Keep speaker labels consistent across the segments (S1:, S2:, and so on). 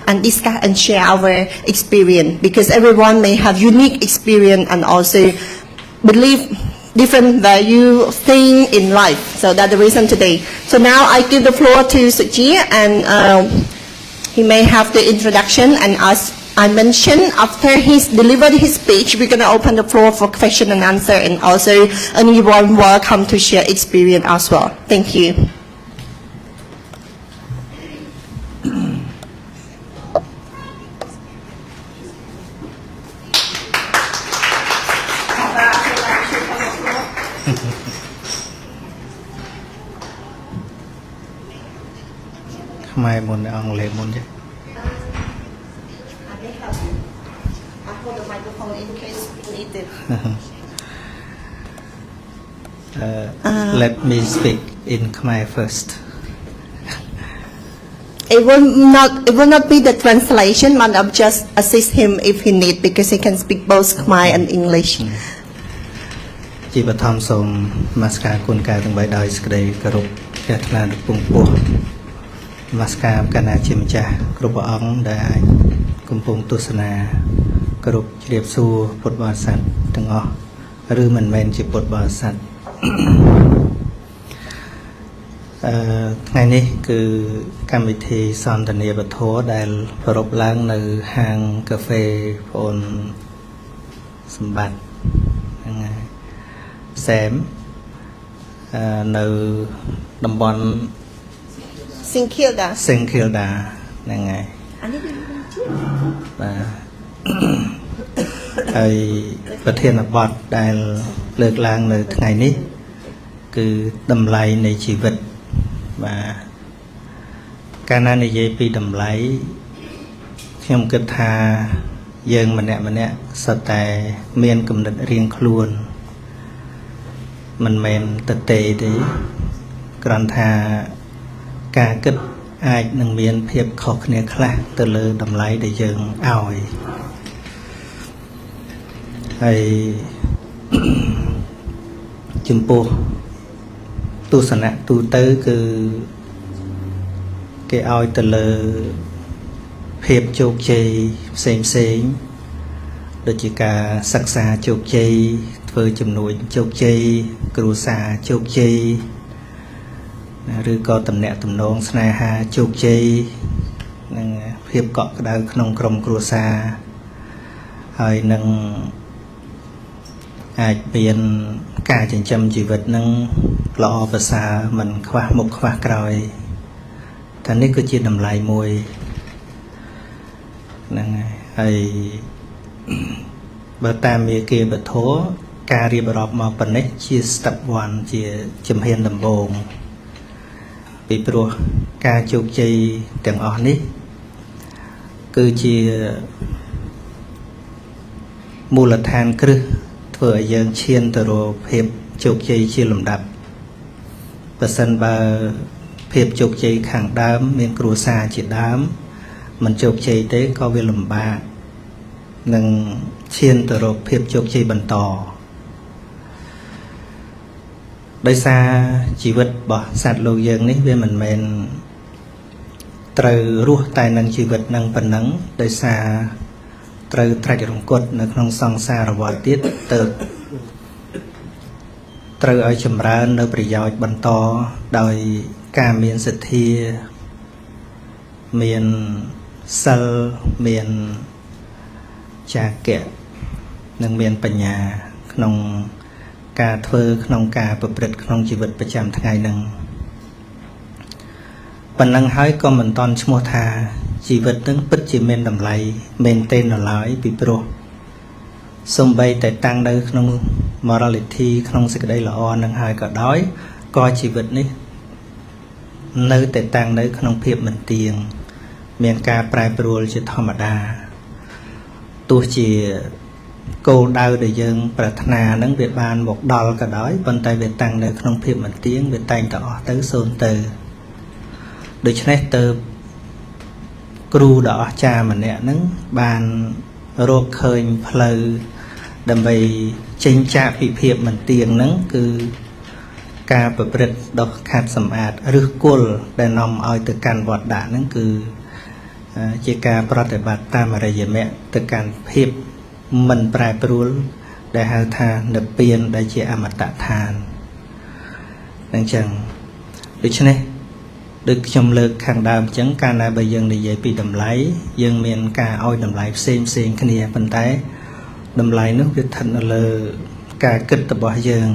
S1: and discuss and share our experience, because everyone may have unique experience and also believe different value thing in life. So that's the reason today. So now I give the floor to Suji, and he may have the introduction, and as I mentioned, after he's delivered his speech, we're going to open the floor for question and answer, and also anyone welcome to share experience as well. Thank you.
S2: My mon ang lemon je.
S1: I hold the microphone in case needed.
S2: Let me speak in Khmer first.
S1: It will not be the translation, but I'll just assist him if he need, because he can speak both Khmer and English.
S2: ជាបឋមសូមនមស្ការគុណការទាំង3ដោយសេចក្តីគោរពជ្រះថ្លាដល់ពងពោះនមស្ការកណ្ណាជាម្ចាស់គ្រប់ព្រះអង្គដែលអាចកំពុងទស្សនាគោរពជ្រាបសួរពុទ្ធបរិស័ទទាំងអស់ឬមិនមែនជាពុទ្ធបរិស័ទថ្ងៃនេះគឺកម្មវិធីសន្ទនាវធដែលប្រពៃឡើងនៅហាងកាហ្វេប្អូនសម្បត្តិហ្នឹងហើយសែមនៅតំបន់
S1: Sinkilda
S2: ហ្នឹងហើយបាទហើយប្រធានបទដែលលើកឡើងនៅថ្ងៃនេះគឺតម្លៃនៃជីវិតបាទកាលណានិយាយពីតម្លៃខ្ញុំគិតថាយើងម្នាក់សុទ្ធតែមានគំនិតរៀងខ្លួនមិនមែនតេទេគ្រាន់ថាការគិតអាចនឹងមានភាពខុសគ្នាខ្លះទៅលើតម្លៃដែលយើងឲ្យហើយចំពោះទស្សនៈទូទៅគឺគេឲ្យទៅលើភាពជោគជ័យផ្សេងដូចជាការសិក្សាជោគជ័យធ្វើជំនួញជោគជ័យគ្រួសារជោគជ័យឬក៏តំណែងតំណងស្នេហាជោគជ័យនិងភាពកក់ក្ដៅក្នុងក្រុមគ្រួសារហើយនឹងអាចមានការចិញ្ចឹមជីវិតនឹងល្អប្រសើរមិនខ្វះមុខខ្វះក្រោយតែនេះគឺជាតម្លៃមួយហ្នឹងហើយបើតាមមាគ៌ាវធម៌ការរៀបរាប់មកប៉ុណ្ណេះជា step 1 ជាជំហានដំបូងពីព្រោះការជោគជ័យទាំងអស់នេះគឺជាមូលដ្ឋានគ្រឹះធ្វើឲ្យយើងឈានទៅរកភាពជោគជ័យជាលំដាប់បើសិនបើភាពជោគជ័យខាងដើមមានគ្រួសារជាដើមមិនជោគជ័យទេក៏វាលំបាកនឹងឈានទៅរកភាពជោគជ័យបន្តដោយសារជីវិតរបស់សត្វលោកយើងនេះវាមិនមែនត្រូវរស់តែនឹងជីវិតនឹងប៉ុណ្ណឹងដោយសារត្រូវត្រាច់រង្គត់នៅក្នុងសង្សារវដ្តទៀតទៅត្រូវឲ្យចម្រើននៅប្រយោជន៍បន្តដោយការមានសទ្ធាមានសិលមានចាគៈនិងមានបញ្ញាក្នុងការធ្វើក្នុងការប្រព្រឹត្តក្នុងជីវិតប្រចាំថ្ងៃនឹងប៉ុណ្ណឹងហើយក៏មិនតន់ឈ្មោះថាជីវិតនឹងពិតជាមានតម្លៃមែនទែននៅឡើយពីព្រោះសំបីតែតាំងនៅក្នុង morality ក្នុងសេចក្តីល្អនឹងហើយក៏ដោយក៏ជីវិតនេះនៅតែតាំងនៅក្នុងភាពមិនទៀងមានការប្រែប្រួលជាធម្មតាទោះជាគោលដៅដែលយើងប្រាថ្នានឹងវាបានមកដល់ក៏ដោយប៉ុន្តែវាតាំងនៅក្នុងភាពមិនទៀងវាតែងតែអស់ទៅសូន្យទៅដូច្នេះទៅគ្រូដ៏អស្ចារ្យម្នាក់នឹងបានរកឃើញផ្លូវដើម្បីចេញចាកពីភាពមិនទៀងហ្នឹងគឺការប្រព្រឹត្តដ៏ខាត់សម្អាតឬគល់ដែលនាំឲ្យទៅកាន់វត្តដាក់ហ្នឹងគឺ ជាការប្រតិបត្តិតាមអរិយមគ្គទៅកាន់ភាពមិនប្រែប្រួលដែលហៅថានិព្វានដែលជាអមតៈឋានអញ្ចឹងដូច្នេះដូចខ្ញុំលើកខាងដើមអញ្ចឹងកាលណាបើយើងនិយាយពីតម្លៃយើងមានការឲ្យតម្លៃផ្សេងគ្នាប៉ុន្តែតម្លៃនោះវាស្ថិតនៅលើការគិតរបស់យើង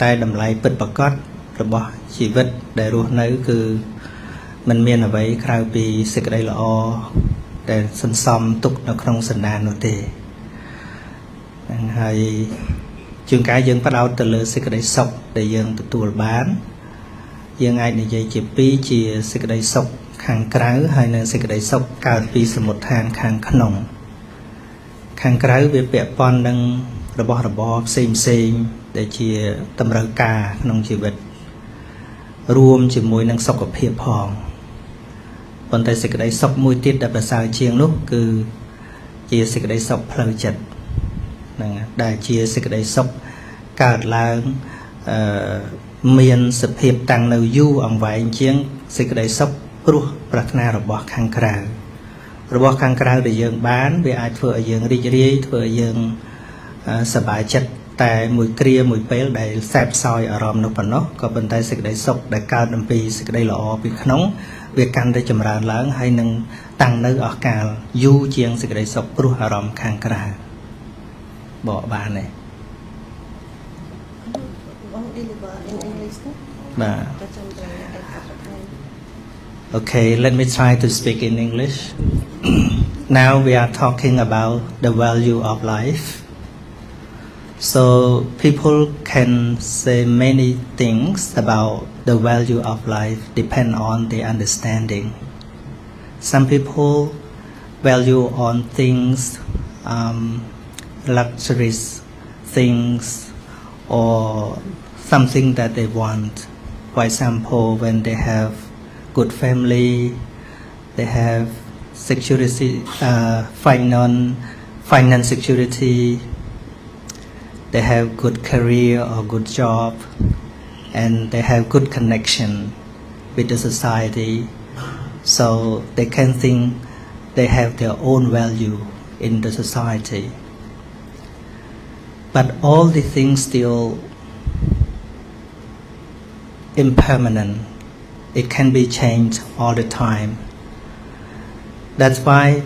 S2: តែតម្លៃពិតប្រាកដរបស់ជីវិតដែលរស់នៅគឺมันមានអ្វីក្រៅពីសេចក្តីល្អដែលសន្សំទុកនៅក្នុងសន្តាននោះទេហើយជួនកាលយើងផ្ដោតទៅលើសេចក្តីសុខដែលយើងទទួលបានយើងអាចនិយាយជាពីរជាសេចក្តីសុខខាងក្រៅហើយនិងសេចក្តីសុខកើតពីសមុទ្ឋានខាងក្នុងខាងក្រៅវាពាក់ព័ន្ធនឹងរបស់របរផ្សេងដែលជាតម្រូវការក្នុងជីវិតរួមជាមួយនឹងសុខភាពផងប៉ុន្តែសេចក្តីសុខមួយទៀតដែលប្រសើរជាងនោះគឺជាសេចក្តីសុខផ្លូវចិត្តហ្នឹងដែលជាសេចក្តីសុខកើតឡើងមានសភាពតាំងនៅយូរអង្វែងជាងសេចក្តីសុខព្រោះប្រាថ្នារបស់ខាងក្រៅដែលយើងបានវាអាចធ្វើឲ្យយើងរីករាយធ្វើឲ្យយើងសប្បាយចិត្តតែមួយគ្រាមួយពេលដែលសែបសោយអារម្មណ៍នោះប៉ុណ្ណោះក៏ប៉ុន្តែសេចក្តីសុខដែលកើតអំពីសេចក្តីល្អពីក្នុងវាកាន់តែចម្រើនឡើងហើយនឹងតាំងនៅអស់កាលយូរជាងសេចក្តីសុខព្រោះអារម្មណ៍ខាងក្រៅបកបានទេបាទ Okay, let me try to speak in English. Now we are talking about the value of life. So people can say many things about the value of life depend on the understanding. Some people value on things, luxurious things or something that they want. For example, when they have good family, they have security, finance security, they have good career or good job, and they have good connection with the society, so they can think they have their own value in the society. But all the things still impermanent. It can be changed all the time. That's why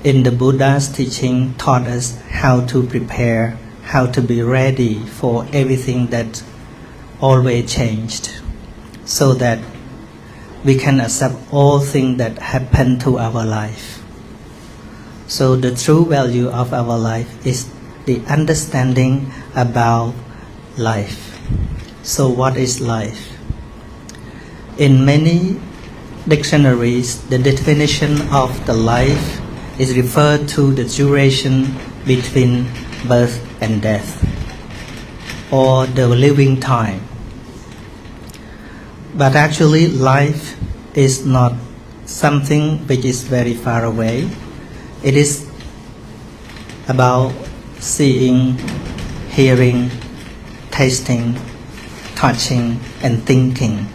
S2: in the Buddha's teaching taught us how to prepare, how to be ready for everything that always changed, so that we can accept all things that happen to our life. So the true value of our life is the understanding about life. So what is life? In many dictionaries, the definition of the life is referred to the duration between birth and death, or the living time. But actually, life is not something which is very far away. It is about seeing, hearing, tasting, touching, and thinking.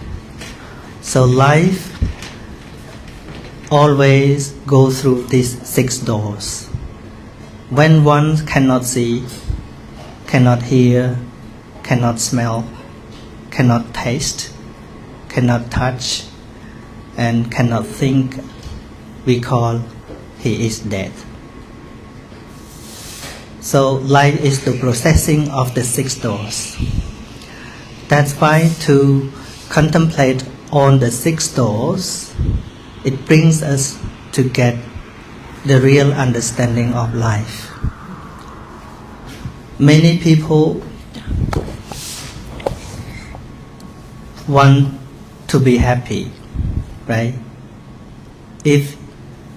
S2: So life always go through these 6 doors. When one cannot see, cannot hear, cannot smell, cannot taste, cannot touch, and cannot think, we call he is dead. So life is the processing of the 6 doors. That's why to contemplate on the 6 doors, it brings us to get the real understanding of life. Many people want to be happy, right? If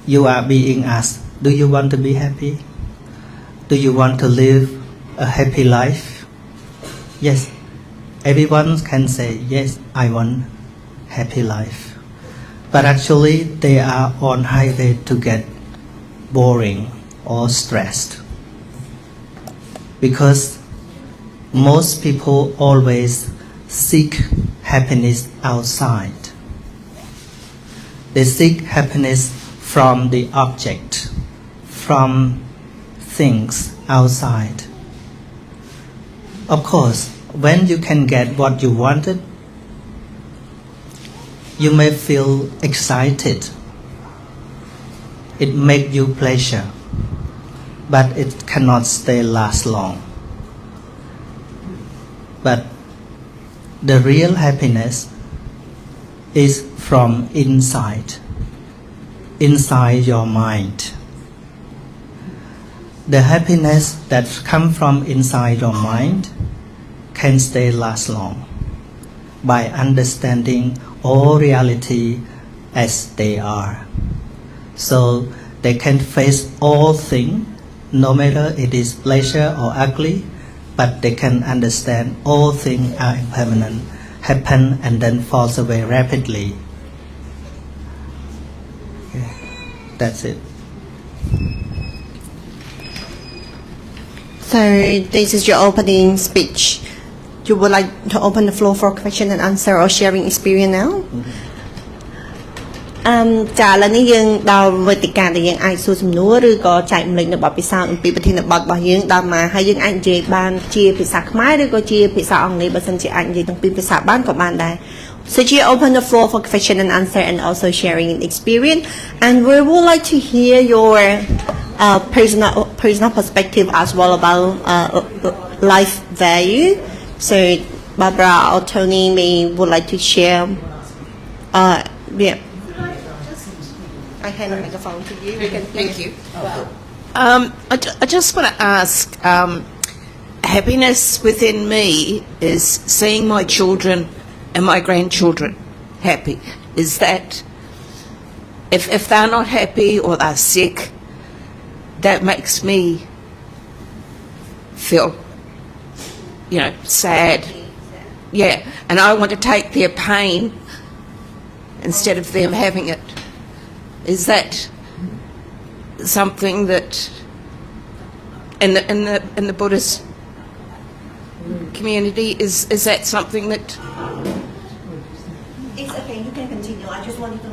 S2: you are being asked, do you want to be happy? Do you want to live a happy life? Yes, everyone can say, yes, I want happy life. But actually they are on highway to get boring or stressed, because most people always seek happiness outside. They seek happiness from the object, from things outside. Of course, when you can get what you wanted, you may feel excited. It makes you pleasure, but it cannot stay last long. But the real happiness is from inside your mind. The happiness that comes from inside your mind can stay last long by understanding all reality as they are. So they can face all things, no matter it is pleasure or ugly, but they can understand all things are impermanent, happen and then falls away rapidly. Okay. That's it.
S1: So this is your opening speech. You would like to open the floor for question and answer or sharing experience now? ចាឥឡូវនេះយើងដល់វេទិកាដែលយើងអាចសួរសំណួរឬក៏ចែករំលែកនៅបទពិសោធន៍អំពីប្រធានបទរបស់យើងដល់មកហើយយើងអាចនិយាយបានជាភាសាខ្មែរឬក៏ជាភាសាអង់គ្លេសបើសិនជាអាចនិយាយទាំងពីរភាសាបានក៏បានដែរ So you open the floor for question and answer and also sharing an experience and we would like to hear your personal perspective as well about life value. So Barbara or Tony would like to share yeah. I hand the microphone to you. You can hear.
S3: Thank you. I just want to ask, happiness within me is seeing my children and my grandchildren happy. Is that, if they're not happy or they're sick, that makes me feel, sad. Yeah, and I want to take their pain instead of them having it. Is that something that in the Buddhist community is that something that?
S1: It's okay. You can continue. I just wanted to.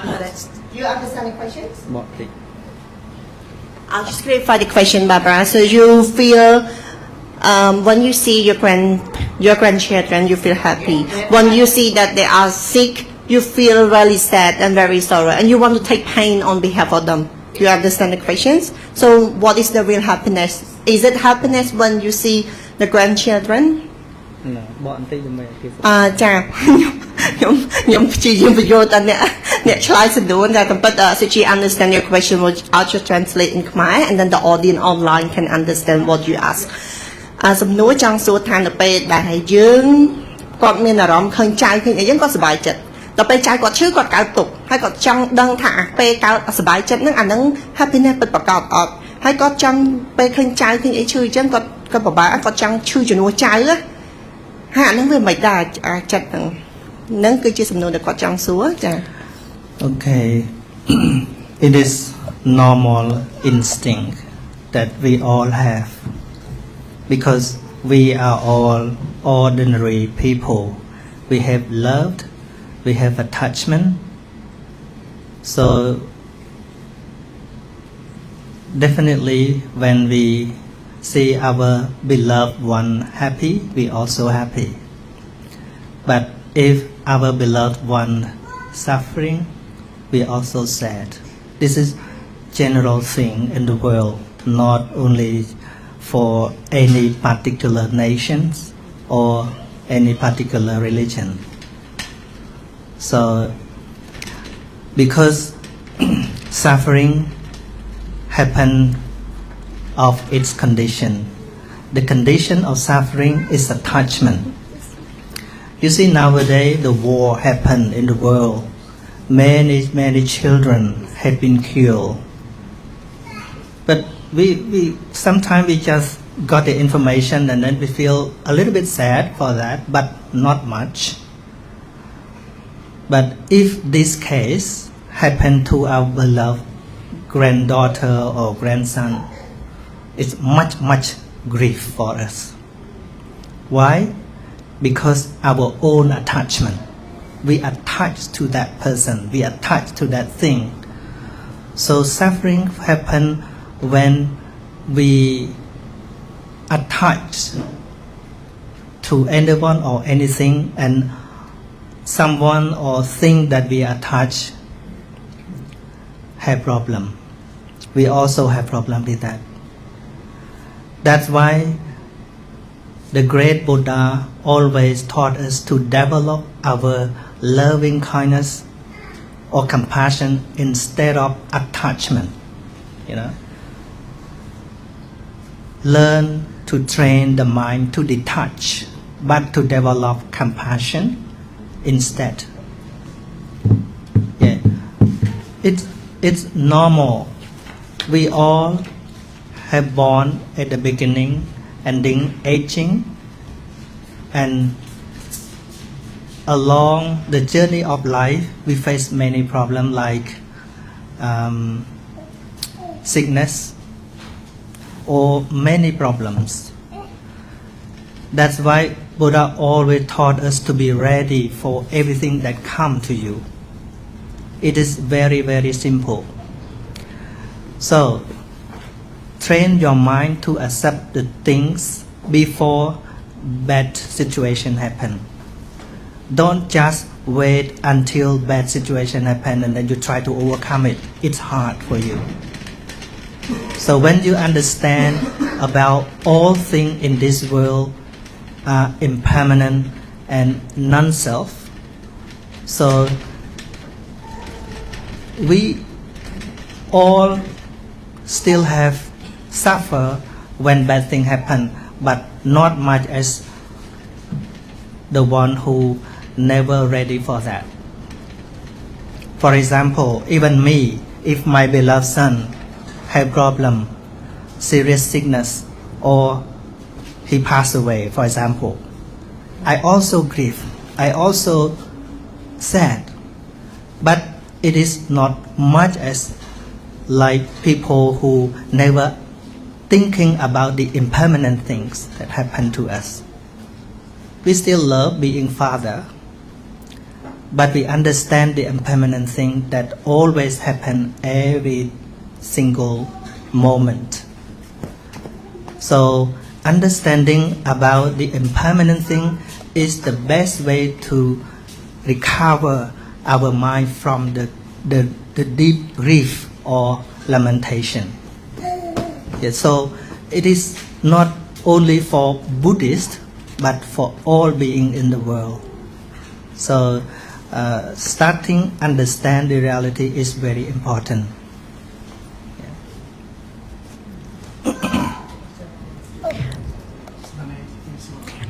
S3: No, that's.
S1: You understand the questions?
S2: What, please?
S1: I'll just clarify the question, Barbara. So you feel when you see your grandchildren, you feel happy. When you see that they are sick, you feel really sad and very sorrow, and you want to take pain on behalf of them. You understand the questions? So what is the real happiness? Is it happiness when you see the grandchildren?
S2: No, បងបន្តិចដើម្បីគេ
S1: ចាខ្ញុំព្យាយាមបញ្យល់តែអ្នកឆ្លើយសំណួរតែប៉ុន្តែ so she understand your question which I'll just translate in Khmer and then the audience online can understand what you ask សំណួរចង់សួរថានៅពេលដែលយើងគាត់មានអារម្មណ៍ឃើញចៅឃើញអីចឹងគាត់សប្បាយចិត្តដល់ពេលចៅគាត់ឈឺគាត់កើតទុក្ខហើយគាត់ចង់ដឹងថាពេលកើតសប្បាយចិត្តហ្នឹងអាហ្នឹង happiness ពិតប្រាកដអត់ហើយគាត់ចង់ពេលឃើញចៅឃើញអីឈឺចឹងគាត់ពិបាកគាត់ចង់ឈឺជំនួសចៅណាហើយអាហ្នឹងវាមិនដែរចិត្តហ្នឹងគឺជាសំណួរដែលគាត់ចង់សួរចា
S2: Okay. It is normal instinct that we all have because we are all ordinary people. We have loved, we have attachment. So definitely when we see our beloved one happy, we also happy. But if our beloved one suffering, we also sad. This is general thing in the world, not only for any particular nations or any particular religion. So because suffering happen of its condition, the condition of suffering is attachment. You see nowadays the war happen in the world. Many children have been killed. But we sometimes we just got the information and then we feel a little bit sad for that, but not much. But if this case happened to our beloved granddaughter or grandson, it's much grief for us. Why? Because our own attachment. we attach to that person, we attach to that thing. So suffering happen when we attach to anyone or anything, and someone or thing that we attach have problem. We also have problem with that. That's why the great Buddha always taught us to develop our loving kindness or compassion instead of attachment. You know, learn to train the mind to detach, but to develop compassion instead. Yeah, it's normal. We all have born at the beginning, ending, aging, and along the journey of life, we face many problems like sickness or many problems. That's why Buddha always taught us to be ready for everything that come to you. It is very, very simple. So, train your mind to accept the things before bad situation happen. Don't just wait until bad situation happen and then you try to overcome it. It's hard for you. So when you understand about all things in this world are impermanent and non-self, so we all still have suffer when bad thing happen, but not much as the one who never ready for that. For example, even me, if my beloved son have problem, serious sickness, or he passed away, for example, I also grieve, I also sad, but it is not much as like people who never thinking about the impermanent things that happen to us. We still love being father, but we understand the impermanent thing that always happen every single moment. So understanding about the impermanent thing is the best way to recover our mind from the deep grief or lamentation. Yeah, so it is not only for Buddhists, but for all being in the world. So starting understand the reality is very important.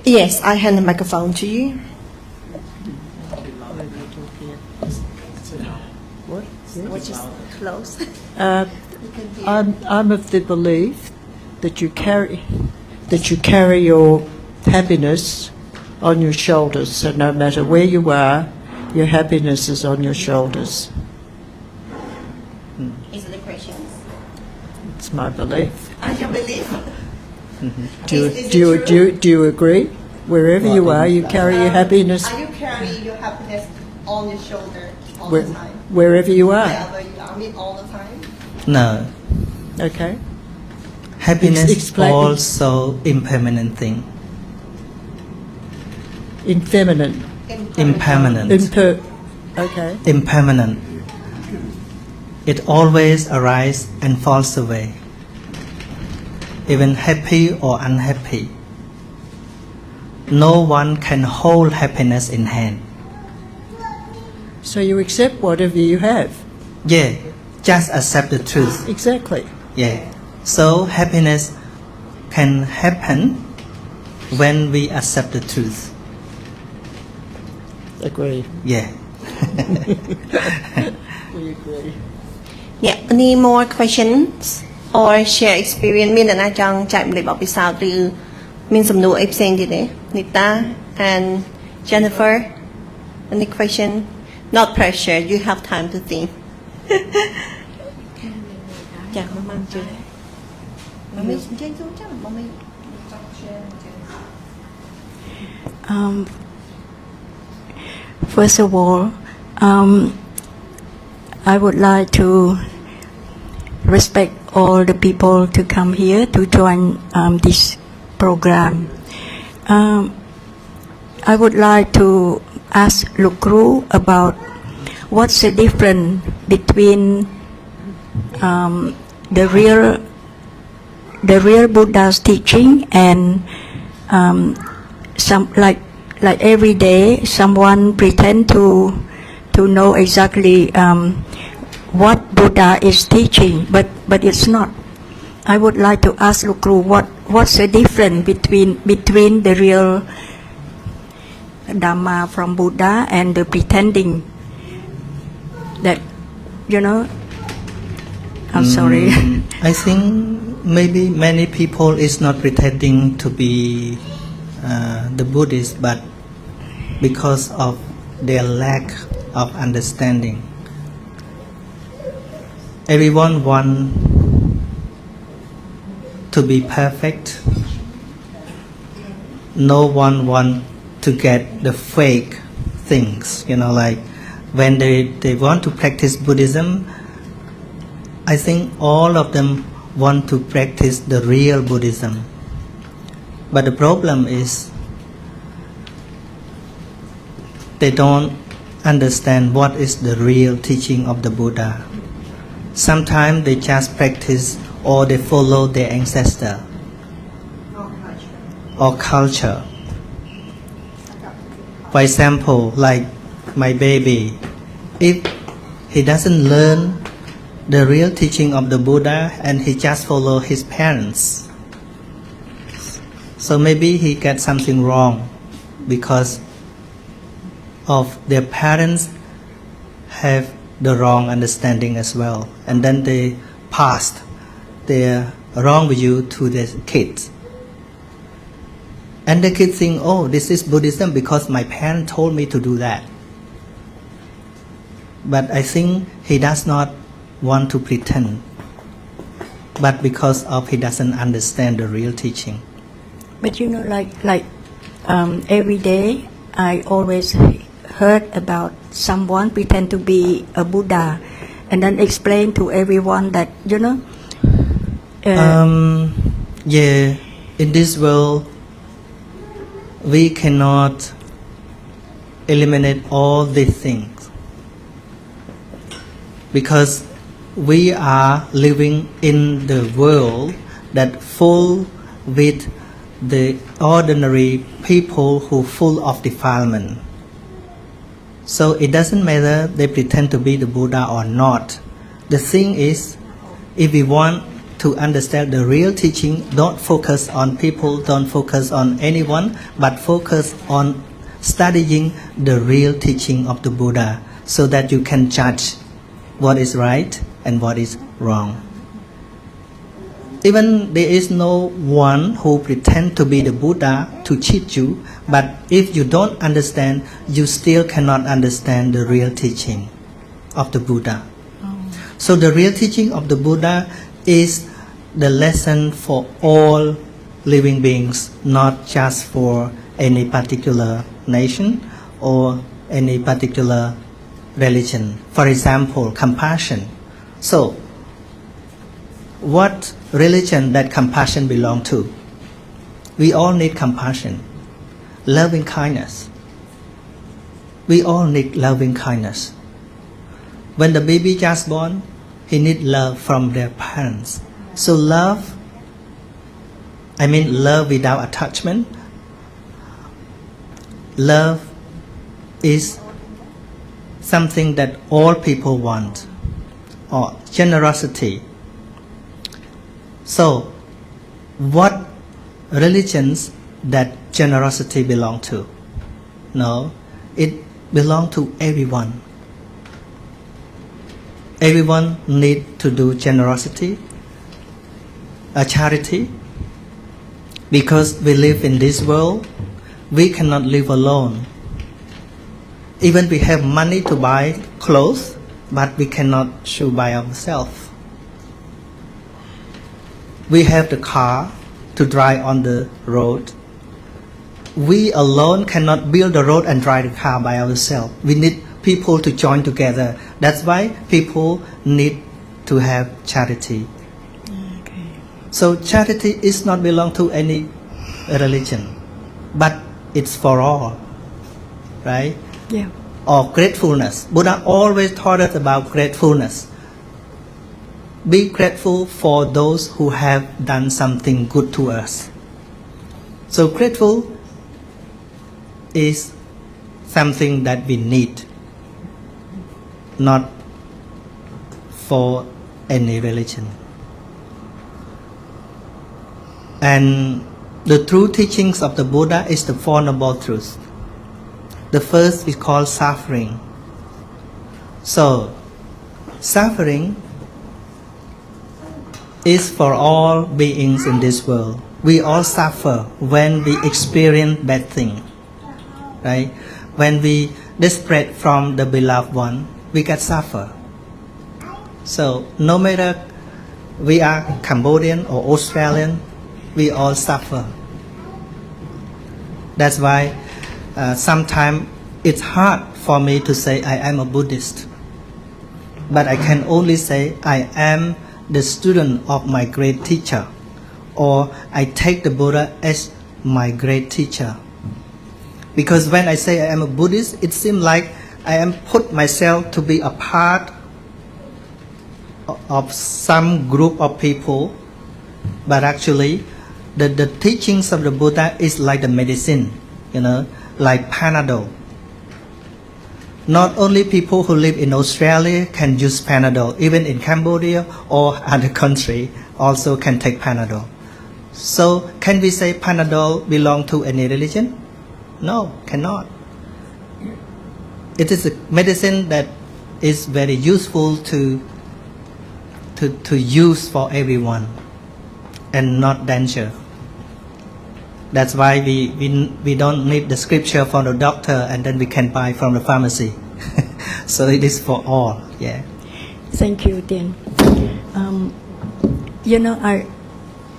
S1: Yes, I hand the microphone to you. Which is close.
S4: I'm of the belief that you carry your happiness on your shoulders. So no matter where you are, your happiness is on your shoulders.
S1: Is it the question?
S4: It's my belief.
S1: I can believe.
S4: Do you agree? Wherever you are, you carry your happiness
S1: Are you carrying your happiness on your shoulder all the time?
S4: wherever you are.
S1: Wherever you are, I mean all the time.
S2: No,
S4: Okay.
S2: happiness
S4: Explain.
S2: also impermanent thing.
S4: Infeminine.
S2: Impermanent.
S4: Okay.
S2: Impermanent. It always arises and falls away. Even happy or unhappy. No one can hold happiness in hand.
S4: So you accept whatever you have.
S2: Yeah, just accept the truth.
S4: Exactly.
S2: Yeah. So happiness can happen when we accept the truth.
S4: Agree.
S2: Yeah.
S4: We agree.
S1: Yeah, any more questions or share experience មានអ្នកណាចង់ចែករំលែកបទពិសោធន៍ឬមានសំណួរអីផ្សេងទៀតទេ Nita and Jennifer any question not pressure you have time to think ចាស់មកជួយមកមាននិយាយចូលចាំមកមានចង់ share
S5: First of all, I would like to respect all the people to come here to join this program. I would like to ask Lukru about what's the difference between the real Buddha's teaching and some like every day someone pretend to know exactly what Buddha is teaching, but it's not. I would like to ask Lukru what's the difference between the real Dhamma from Buddha and the pretending that, you know. I'm sorry.
S2: I think maybe many people is not pretending to be the Buddhist, but because of their lack of understanding. Everyone want to be perfect. No one want to get the fake things, you know, like when they want to practice Buddhism, I think all of them want to practice the real Buddhism. But the problem is they don't understand what is the real teaching of the Buddha. Sometimes they just practice or they follow their ancestor or culture. For example, like my baby, if he doesn't learn the real teaching of the Buddha and he just follow his parents, so maybe he gets something wrong because of their parents have the wrong understanding as well, and then they passed their wrong view to their kids. And the kids think, oh, this is Buddhism because my parents told me to do that. But I think he does not want to pretend, but because of he doesn't understand the real teaching.
S5: But you know, like every day, I always heard about someone pretend to be a Buddha, and then explain to everyone that, you know.
S2: Yeah, in this world, we cannot eliminate all these things because we are living in the world that full with the ordinary people who full of defilement. So it doesn't matter they pretend to be the Buddha or not. The thing is, if we want to understand the real teaching, don't focus on people, don't focus on anyone, but focus on studying the real teaching of the Buddha so that you can judge what is right and what is wrong. Even there is no one who pretend to be the Buddha to cheat you, but if you don't understand, you still cannot understand the real teaching of the Buddha. So the real teaching of the Buddha is the lesson for all living beings, not just for any particular nation or any particular religion. For example, compassion. So, what religion that compassion belong to? We all need compassion, loving kindness. We all need loving kindness. When the baby just born, he need love from their parents. So love, I mean love without attachment. Love is something that all people want, or generosity. So, what religions that generosity belong to? No, it belong to everyone. Everyone need to do generosity, a charity, because we live in this world, we cannot live alone. Even we have money to buy clothes, but we cannot shoe by ourselves. We have the car to drive on the road. we alone cannot build the road and drive the car by ourselves. We need people to join together. That's why people need to have charity.
S5: Okay.
S2: So charity is not belong to any religion, but it's for all, right?
S5: Yeah.
S2: Or gratefulness. Buddha always taught us about gratefulness. Be grateful for those who have done something good to us. So grateful is something that we need, not for any religion. And the true teachings of the Buddha is the Four Noble Truths. The first is called suffering. So, suffering is for all beings in this world. We all suffer when we experience bad things, right? When we disparate from the beloved one, we can suffer. So, no matter we are Cambodian or Australian, we all suffer. That's why sometimes it's hard for me to say I am a Buddhist. But I can only say I am the student of my great teacher, or I take the Buddha as my great teacher. Because when I say I am a Buddhist, it seems like I am put myself to be a part of some group of people, but actually the teachings of the Buddha is like the medicine, like Panadol. Not only people who live in Australia can use Panadol, even in Cambodia or other country also can take Panadol. So can we say Panadol belong to any religion? No, cannot. It is a medicine that is very useful to use for everyone and not danger. That's why we don't need the scripture from the doctor and then we can buy from the pharmacy. So it is for all. Yeah.
S5: Thank you, Tien.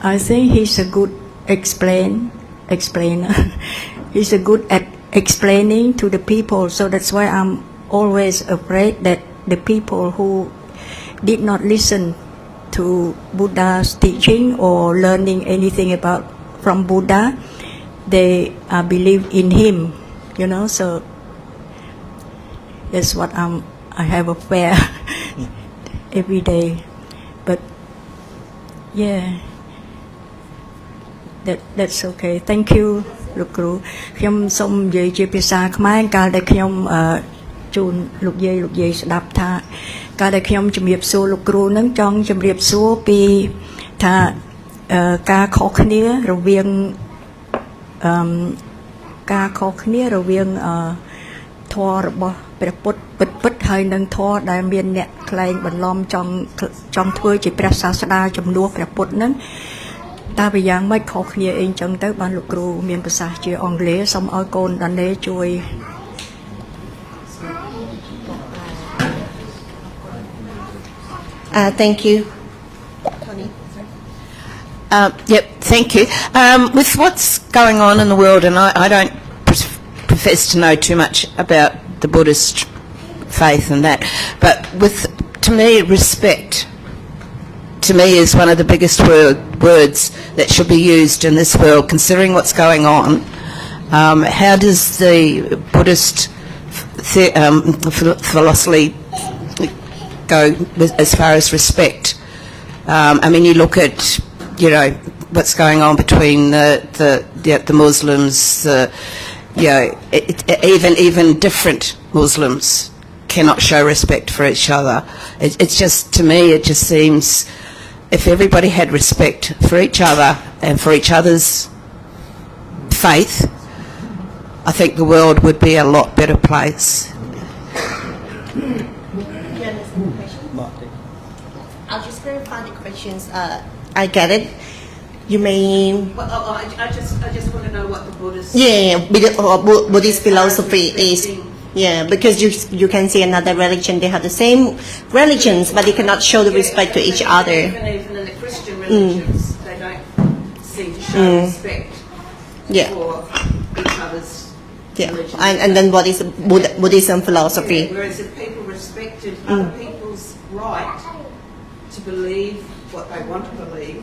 S5: I think he's a good explainer. He's a good at explaining to the people. So that's why I'm always afraid that the people who did not listen to Buddha's teaching or learning anything from Buddha, they believe in him, so that's what I have a fear every day. But yeah, that's okay. Thank you លោកគ្រូខ្ញុំសូមនិយាយជាភាសាខ្មែរកាលដែលខ្ញុំជូនលោកយាយស្ដាប់ថាកាលដែលខ្ញុំជំរាបសួរលោកគ្រូនឹងចង់ជំរាបសួរពីថាការខុសគ្នារវាងធម៌របស់ព្រះពុទ្ធពិតហើយនឹងធម៌ដែលមានអ្នកខ្លែងបន្លំចង់ធ្វើជាព្រះសាស្តាជំនួសព្រះពុទ្ធនឹងតើវាយ៉ាងម៉េចខុសគ្នាអីចឹងទៅបានលោកគ្រូមានប្រសាសន៍ជាអង់គ្លេសសូមឲ្យកូនដានេជួយ
S1: Thank you.
S3: Yep, thank you. With what's going on in the world, and I don't profess to know too much about the Buddhist faith and that, but to me, respect, to me, is one of the biggest words that should be used in this world, considering what's going on. How does the Buddhist philosophy go as far as respect? I mean, you look at, what's going on between the Muslims, even different Muslims cannot show respect for each other. It's just, to me, it just seems if everybody had respect for each other and for each other's faith, I think the world would be a lot better place.
S1: I'll just verify the questions. I get it. You may...
S3: Well, I just want to know what the Buddhist...
S1: Buddhist philosophy is... Yeah, because you can see another religion, they have the same religions, but they cannot show the respect to each other.
S3: Even in the Christian religions, they don't seem to show respect for each other's
S1: Yeah.
S3: religion.
S1: And then what is Buddhism philosophy?
S3: Whereas if people respected other people's right to believe what they want to believe,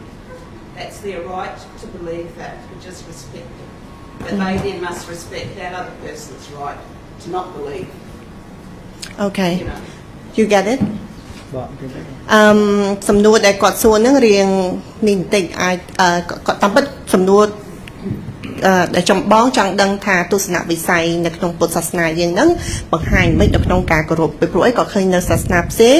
S3: that's their right to believe that. We just respect it. But they then must respect that other person's right to not believe.
S1: Okay.
S3: You know.
S1: You get it?
S2: បកទៀត
S1: សំណួរដែលគាត់សួរហ្នឹងរៀងនេះបន្តិចអាចគាត់តាមពិតសំណួរដែលចម្បងចង់ដឹងថាទស្សនវិស័យនៅក្នុងពុទ្ធសាសនាយើងហ្នឹងបង្ហាញមិននៅក្នុងការគោរពពីព្រោះអីក៏ឃើញនៅសាសនាផ្សេង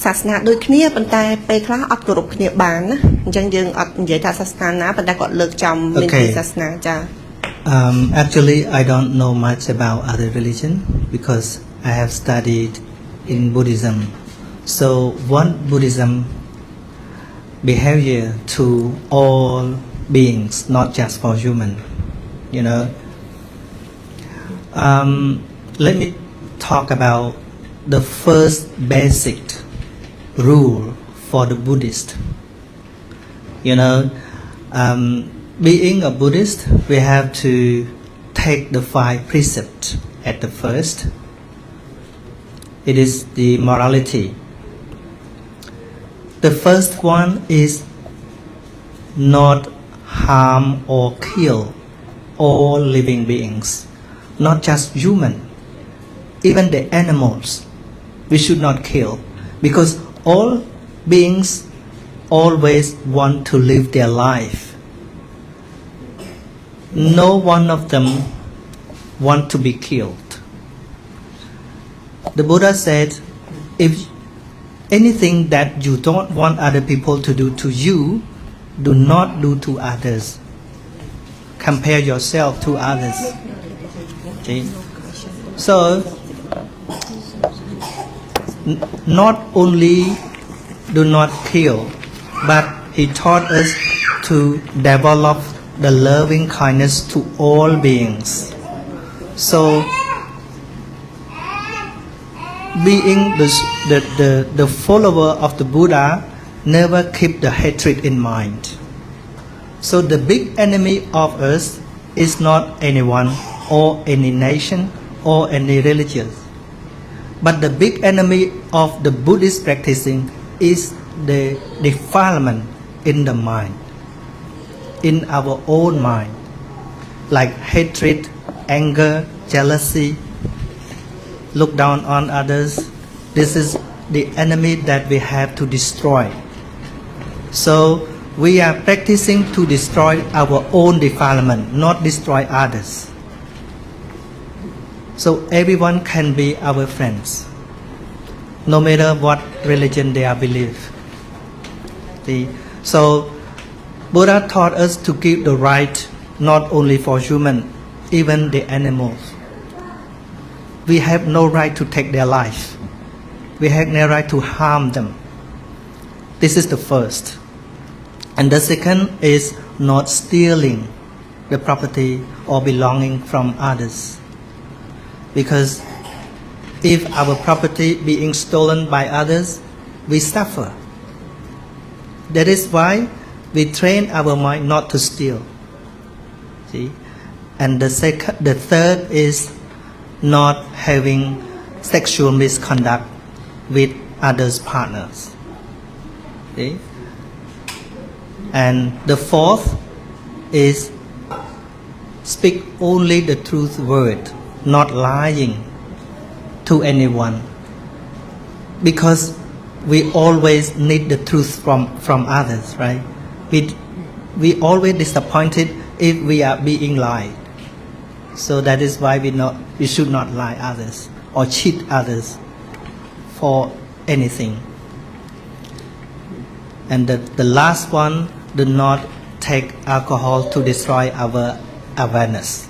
S1: សាសនាដូចគ្នាប៉ុន្តែពេលខ្លះអត់គោរពគ្នាបានណាអញ្ចឹងយើងអត់និយាយថាសាសនាណាប៉ុន្តែគាត់លើកចំមានពីសាសនាចា
S2: Actually, I don't know much about other religion because I have studied in Buddhism. So one Buddhism behavior to all beings, not just for human. You know. Let me talk about the first basic rule for the Buddhist. You know. Being a Buddhist, we have to take the 5 precepts at the first. It is the morality. The first one is not harm or kill all living beings, not just human, even the animals. We should not kill because all beings always want to live their life. No one of them want to be killed. The Buddha said, if anything that you don't want other people to do to you, do not do to others. Compare yourself to others. Okay? So, not only do not kill, but he taught us to develop the loving kindness to all beings. So, being the follower of the Buddha never keep the hatred in mind. So the big enemy of us is not anyone or any nation or any religion. But the big enemy of the Buddhist practicing is the defilement in the mind, in our own mind, like hatred, anger, jealousy, look down on others. This is the enemy that we have to destroy. So we are practicing to destroy our own defilement, not destroy others. So everyone can be our friends, no matter what religion they are believe. See? So Buddha taught us to give the right not only for human, even the animals. We have no right to take their life. We have no right to harm them. This is the first. And the second is not stealing the property or belonging from others. Because if our property being stolen by others, we suffer. That is why we train our mind not to steal. See? And the third is not having sexual misconduct with others' partners. See? And the fourth is speak only the truth word, not lying to anyone. Because we always need the truth from others, right? We always disappointed if we are being lied. So that is why we should not lie others or cheat others for anything. And the last one, do not take alcohol to destroy our awareness.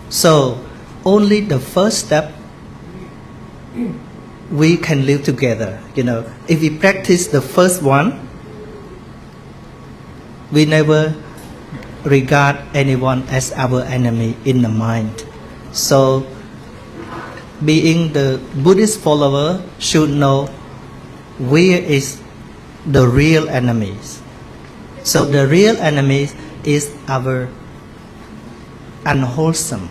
S2: So only the first step we can live together. You know, if we practice the first one, we never regard anyone as our enemy in the mind. So being the Buddhist follower should know where is the real enemies. So the real enemies is our unwholesome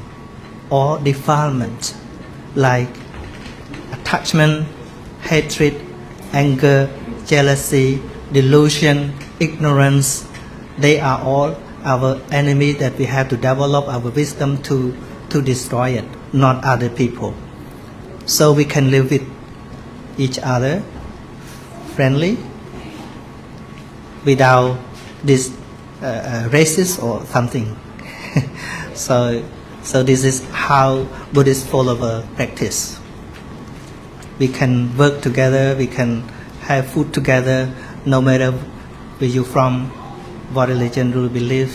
S2: or defilement like attachment, hatred, anger, jealousy, delusion, ignorance. They are all our enemy that we have to develop our wisdom to destroy it, not other people. So we can live with each other friendly without this racist or something. So this is how Buddhist followers practice. We can work together, we can have food together, no matter where you're from, what religion you believe,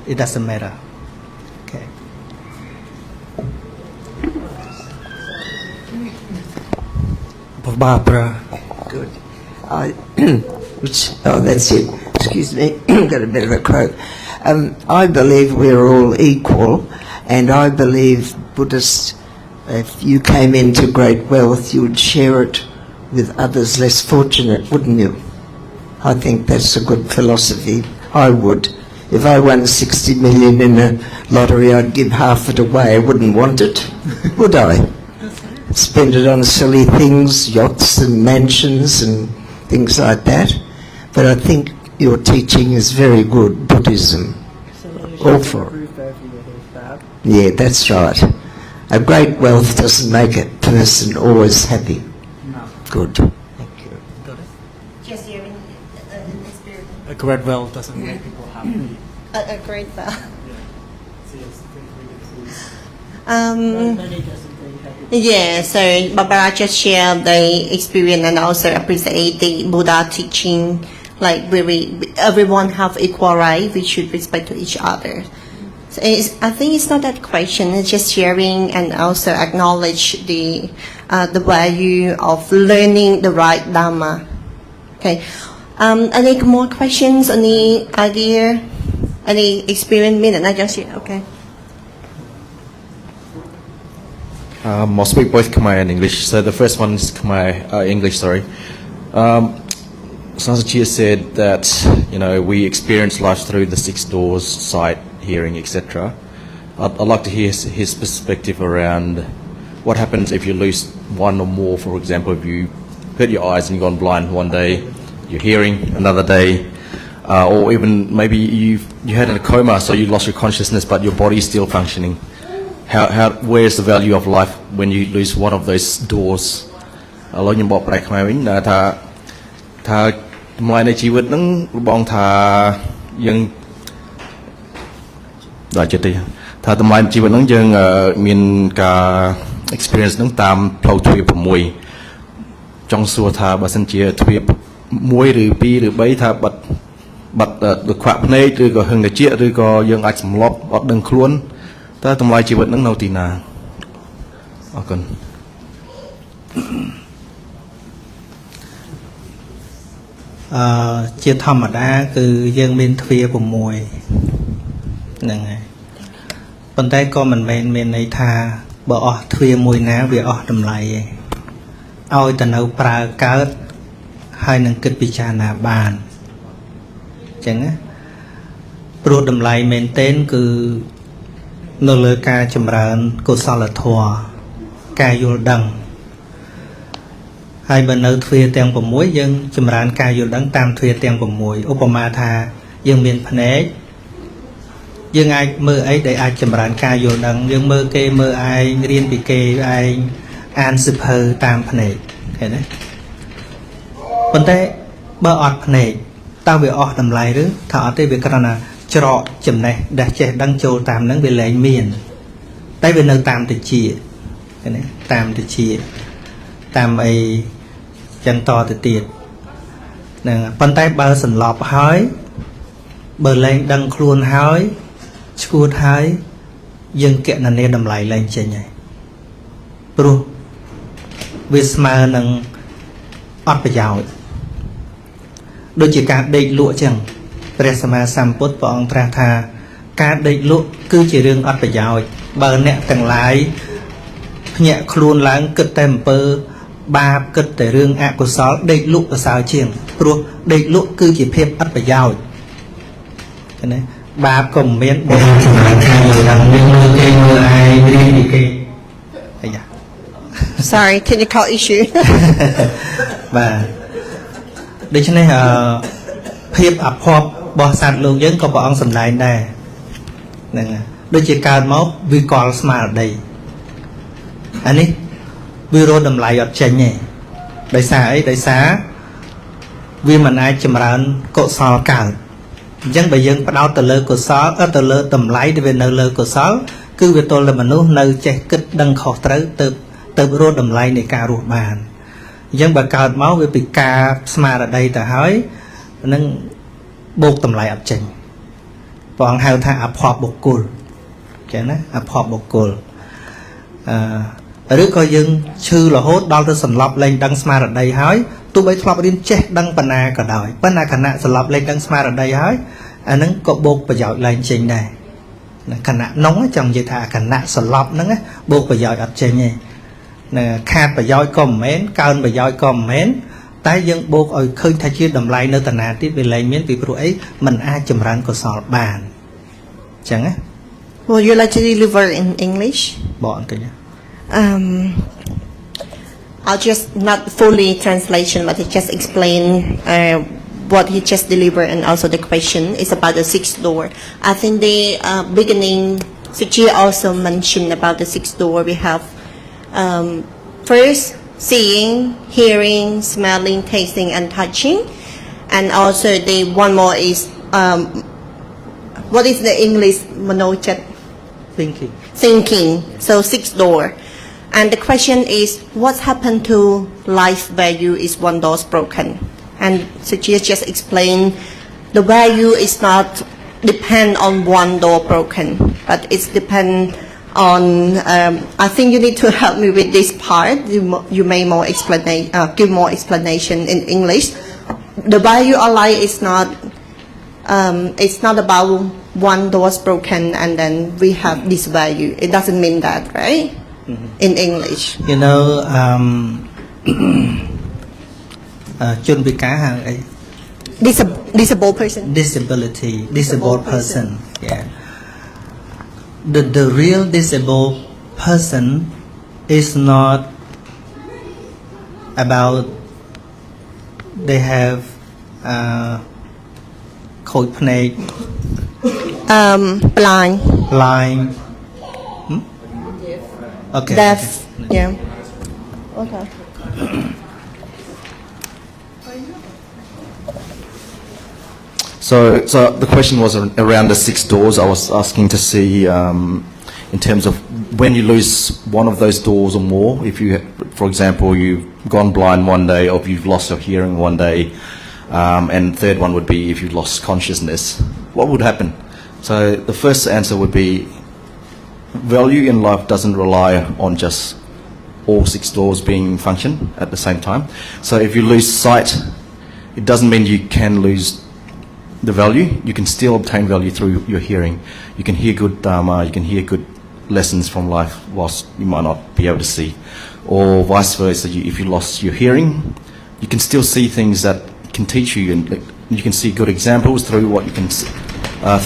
S2: it doesn't matter. Okay.
S6: Barbara.
S7: Good. That's it. Excuse me, got a bit of a croak. I believe we're all equal, and I believe Buddhists, if you came into great wealth, you would share it with others less fortunate, wouldn't you? I think that's a good philosophy. I would. If I won 60 million in a lottery, I'd give half it away. I wouldn't want it, would I? Spend it on silly things, yachts and mansions and things like that. But I think your teaching is very good, Buddhism. All for it. Yeah, that's right. A great wealth doesn't make a person always happy.
S2: No.
S7: Good. Thank you.
S1: Just hearing experience.
S6: A great wealth doesn't make people happy.
S1: A great wealth.
S4: Money doesn't bring happiness.
S1: Yeah, so Barbara just shared the experience and also appreciate the Buddha teaching. Like everyone have equal right. We should respect to each other. So I think it's not that question. It's just sharing and also acknowledge the value of learning the right Dhamma. Okay. Any more questions? Any idea? Any experience? Minute, I just share. Okay.
S8: I'll speak both Khmer and English. So the first one is Khmer, English, sorry. Sansachi said that, we experience life through the 6 doors, sight, hearing, etc. I'd like to hear his perspective around what happens if you lose one or more. For example, if you hurt your eyes and you've gone blind one day, you're hearing another day, or even maybe you had in a coma, so you lost your consciousness, but your body is still functioning. Where's the value of life when you lose one of those doors? ឥឡូវខ្ញុំបកប្រែខ្មែរវិញថាតម្លៃនៃជីវិតហ្នឹងបងថាយើងដល់ចិត្តទេថាតម្លៃជីវិតហ្នឹងយើងមានការ experience ហ្នឹងតាមផ្លូវទ្វារ6ចង់សួរថាបើសិនជាទ្វារ1ឬ2ឬ3ថាបាត់ដូចខ្វាក់ភ្នែកឬក៏ហឹងតិចឬក៏យើងអាចសម្លប់អត់ដឹងខ្លួនតើតម្លៃជីវិតហ្នឹងនៅទីណាអរគុណ
S2: ជាធម្មតាគឺយើងមានទ្វារ6ហ្នឹងហើយប៉ុន្តែក៏មិនមែនមានន័យថាបើអស់ទ្វារមួយណាវាអស់តម្លៃឯងឲ្យតែនៅប្រើកើតហើយនឹងគិតពិចារណាបានអញ្ចឹងណាព្រោះតម្លៃមែនទែនគឺនៅលើការចម្រើនកុសលធម៌ការយល់ដឹងហើយបើនៅទ្វារទាំង6យើងចម្រើនការយល់ដឹងតាមទ្វារទាំង6ឧបមាថាយើងមានភ្នែកយើងអាចមើលអីដែលអាចចម្រើនការយល់ដឹងយើងមើលគេមើលឯងរៀនពីគេឯងអានសិភៅតាមភ្នែកឃើញទេប៉ុន្តែបើអត់ភ្នែកតើវាអស់តម្លៃឬថាអត់ទេវាគ្រាន់តែច្រកចំណេះដែលចេះដឹងចូលតាមនឹងវាលែងមានតែវានៅតាមតិចឃើញទេតាមតិចតាមអីចឹងតទៅទៀតហ្នឹងប៉ុន្តែបើសន្លប់ហើយបើលែងដឹងខ្លួនហើយឈួតហើយយើងគណនាតម្លៃលែងចេញហើយព្រោះវាស្មើនឹងអត់ប្រយោជន៍ដូចជាការដេកលក់ចឹងព្រះសម្មាសម្ពុទ្ធព្រះអង្គត្រាស់ថាការដេកលក់គឺជារឿងអត់ប្រយោជន៍បើអ្នកទាំងឡាយភ្ញាក់ខ្លួនឡើងគិតតែអំពើបាបគិតតែរឿងអកុសលដេកលក់ប្រសើរជាងព្រោះដេកលក់គឺជាភាពអត់ប្រយោជន៍ឃើញទេ បាបក៏មានបុណ្យសម្រាប់ការយល់ដឹងមានមើលគេមើលឯងរៀនពីគេអាយ៉ា
S1: Sorry, technical issue.
S2: បាទដូច្នេះភាពអភ័ព្វរបស់សត្វលោកយើងក៏ព្រះអង្គសម្ដែងដែរហ្នឹងហើយដូចជាកើតមកវាកល់ស្មារតីអានេះវារត់តម្លៃអត់ចេញទេដោយសារអីដោយសារវាមិនអាចចម្រើនកុសលកើតអញ្ចឹងបើយើងផ្ដោតទៅលើកុសលទៅលើតម្លៃដែលវានៅលើកុសលគឺវាទល់តែមនុស្សនៅចេះគិតដឹងខុសត្រូវទៅរត់តម្លៃនៃការរស់បានអញ្ចឹងបើកើតមកវាពិការស្មារតីទៅហើយនឹងបូកតម្លៃអត់ចេញព្រះអង្គហៅថាអភ័ព្វបុគ្គលចឹងណាអភ័ព្វបុគ្គលឬក៏យើងឈឺរហូតដល់ទៅសន្លប់លែងដឹងស្មារតីហើយទោះបីធ្លាប់រៀនចេះដឹងបណ្ណាក៏ដោយប៉ុន្តែខណៈសន្លប់លែងដឹងស្មារតីហើយអាហ្នឹងក៏បូកប្រយោជន៍លែងចេញដែរខណៈនងចង់និយាយថាខណៈសន្លប់ហ្នឹងបូកប្រយោជន៍អត់ចេញទេខាតប្រយោជន៍ក៏មិនមែនកើនប្រយោជន៍ក៏មិនមែនតែយើងបូកឲ្យឃើញថាជាតម្លៃនៅតាណាទៀតវាលែงមានពីព្រោះអីมันអាចចម្រើនកុសលបានអញ្ចឹងណា
S1: Would you like to deliver in English?
S2: បងអញ្ចឹង
S1: I'll just not fully translation, but I just explain what he just delivered, and also the question is about the sixth door. I think the beginning, Suchi also mentioned about the sixth door. We have first seeing, hearing, smelling, tasting, and touching, and also the one more is what is the English monochat? Thinking. So sixth door. And the question is, what's happened to life value is one door's broken? And Suchi just explained the value is not depend on one door broken, but it's depend on, I think you need to help me with this part. You may more give more explanation in English. The value of life is not, it's not about one door's broken and then we have this value. It doesn't mean that, right? In English.
S2: You know, ជនពិការហៅអី
S1: disabled person.
S2: Disabled person. Yeah. The real disabled person is not about they have ខូចភ្នែក
S1: blind.
S2: Okay.
S1: Deaf. Yeah. Okay.
S8: So the question was around the six doors. I was asking to see, in terms of when you lose one of those doors or more, if you, for example, you've gone blind one day, or if you've lost your hearing one day, and the third one would be if you've lost consciousness, what would happen? So the first answer would be, value in life doesn't rely on just all six doors being function at the same time. So if you lose sight, it doesn't mean you can lose the value. You can still obtain value through your hearing. You can hear good dharma, you can hear good lessons from life whilst you might not be able to see. Or vice versa, if you lost your hearing, you can still see things that can teach you, and you can see good examples through what you can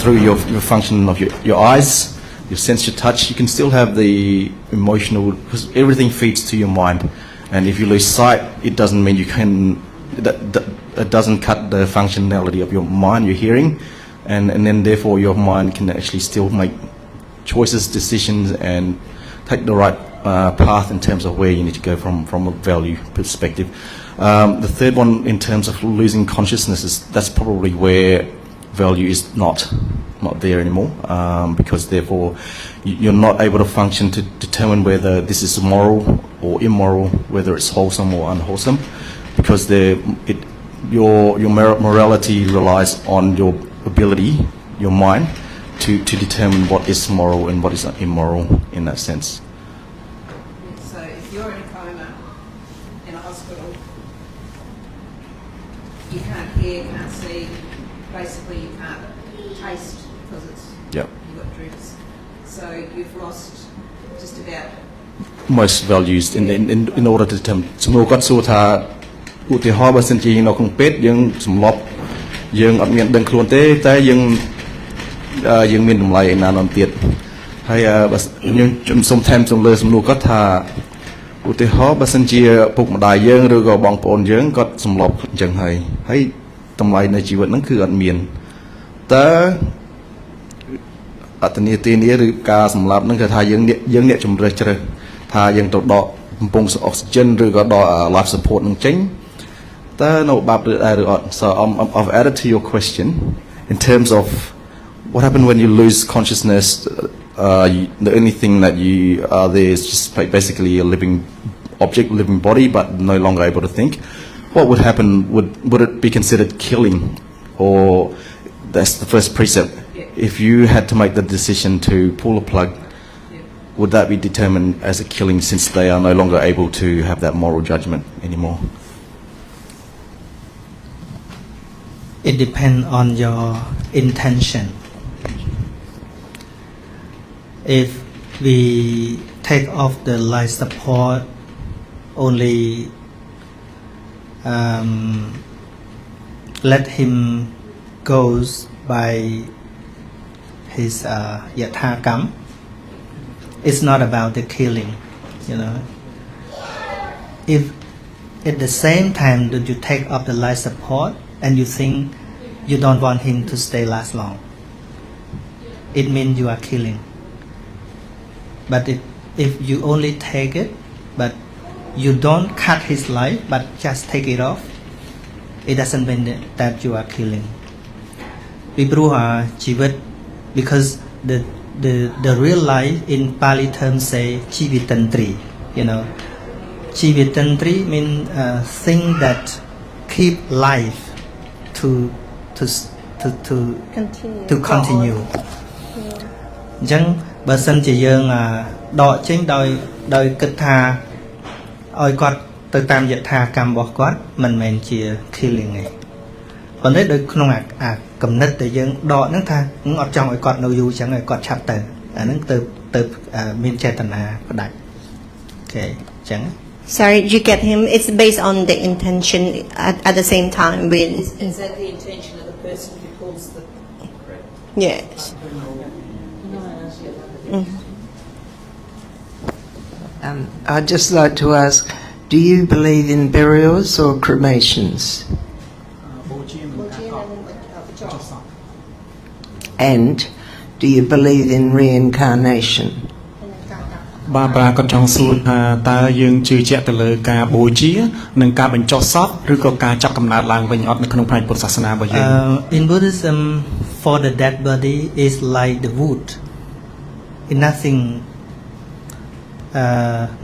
S8: through your function of your eyes, your sense, your touch. You can still have the emotional, because everything feeds to your mind. And if you lose sight, it doesn't mean you can, it doesn't cut the functionality of your mind, your hearing, and then therefore your mind can actually still make choices, decisions, and take the right path in terms of where you need to go from a value perspective. The third one, in terms of losing consciousness, that's probably where value is not there anymore, because therefore you're not able to function to determine whether this is moral or immoral, whether it's wholesome or unwholesome, because your morality relies on your ability, your mind, to determine what is moral and what is immoral in that sense.
S3: So if you're in a coma in a hospital, you can't hear, can't see, basically you can't taste because
S8: Yep.
S3: you've got drips. So you've lost just about
S8: most values in order to determine. សំណួរគាត់សួរថាឧទាហរណ៍បើសិនជានៅក្នុងពេទ្យយើងសម្លប់យើងអត់មានដឹងខ្លួនទេតែយើង យើងមានតម្លៃឯណានទៀតហើយខ្ញុំសូមថែមសំណួរគាត់ថាឧទាហរណ៍បើសិនជាពុកម្ដាយយើងឬក៏បងប្អូនយើងគាត់សម្លាប់អញ្ចឹងហើយតម្លៃនៃជីវិតហ្នឹងគឺអត់មានតើអត្តនទានឬការសម្លាប់ហ្នឹងគឺថាយើងអ្នកជំរើសជ្រើសថាយើងទៅដកបំពង់អុកស៊ីហ្សែនឬក៏ដក life support នឹងចេញតើនៅបាបឬដែរឬអត់ so I've added to your question in terms of what happened when you lose consciousness the only thing that you are there is just basically a living object living body but no longer able to think what would happen would it be considered killing or that's the first precept if you had to make the decision to pull a plug would that be determined as a killing since they are no longer able to have that moral judgment anymore?
S2: It depends on your intention. If we take off the life support only let him goes by his yathakam, it's not about the killing, you know. If at the same time that you take off the life support and you think you don't want him to stay last long, it means you are killing. But if you only take it, but you don't cut his life, but just take it off, it doesn't mean that you are killing. Because the real life in Pali terms say chivitantri, you know. Chivitantri means thing that keep life to continue. អញ្ចឹងបើសិនជាយើងដកចេញដោយគិតថាឲ្យគាត់ទៅតាមយថាកម្មរបស់គាត់មិនមែនជា killing ទេប៉ុន្តែដោយក្នុងអាកំណត់ដែលយើងដកហ្នឹងថាអត់ចង់ឲ្យគាត់នៅយូរអញ្ចឹងឲ្យគាត់ឆាប់ទៅអាហ្នឹងទៅមានចេតនាផ្ដាច់អូខេអញ្ចឹង
S1: Sorry, you get him. It's based on the intention at the same time.
S3: Is that the intention of the person who pulls the...
S1: Yes.
S7: I'd just like to ask, do you believe in burials or cremations? And do you believe in reincarnation?
S6: បាទប្រាគាត់ចង់សួរថាតើយើងជឿជាក់ទៅលើការបូជានិងការបញ្ចុះសពឬក៏ការចាប់កំណើតឡើងវិញអត់នៅក្នុងផ្នែកពុទ្ធសាសនារបស់យើង
S2: In Buddhism for the dead body is like the wood in nothing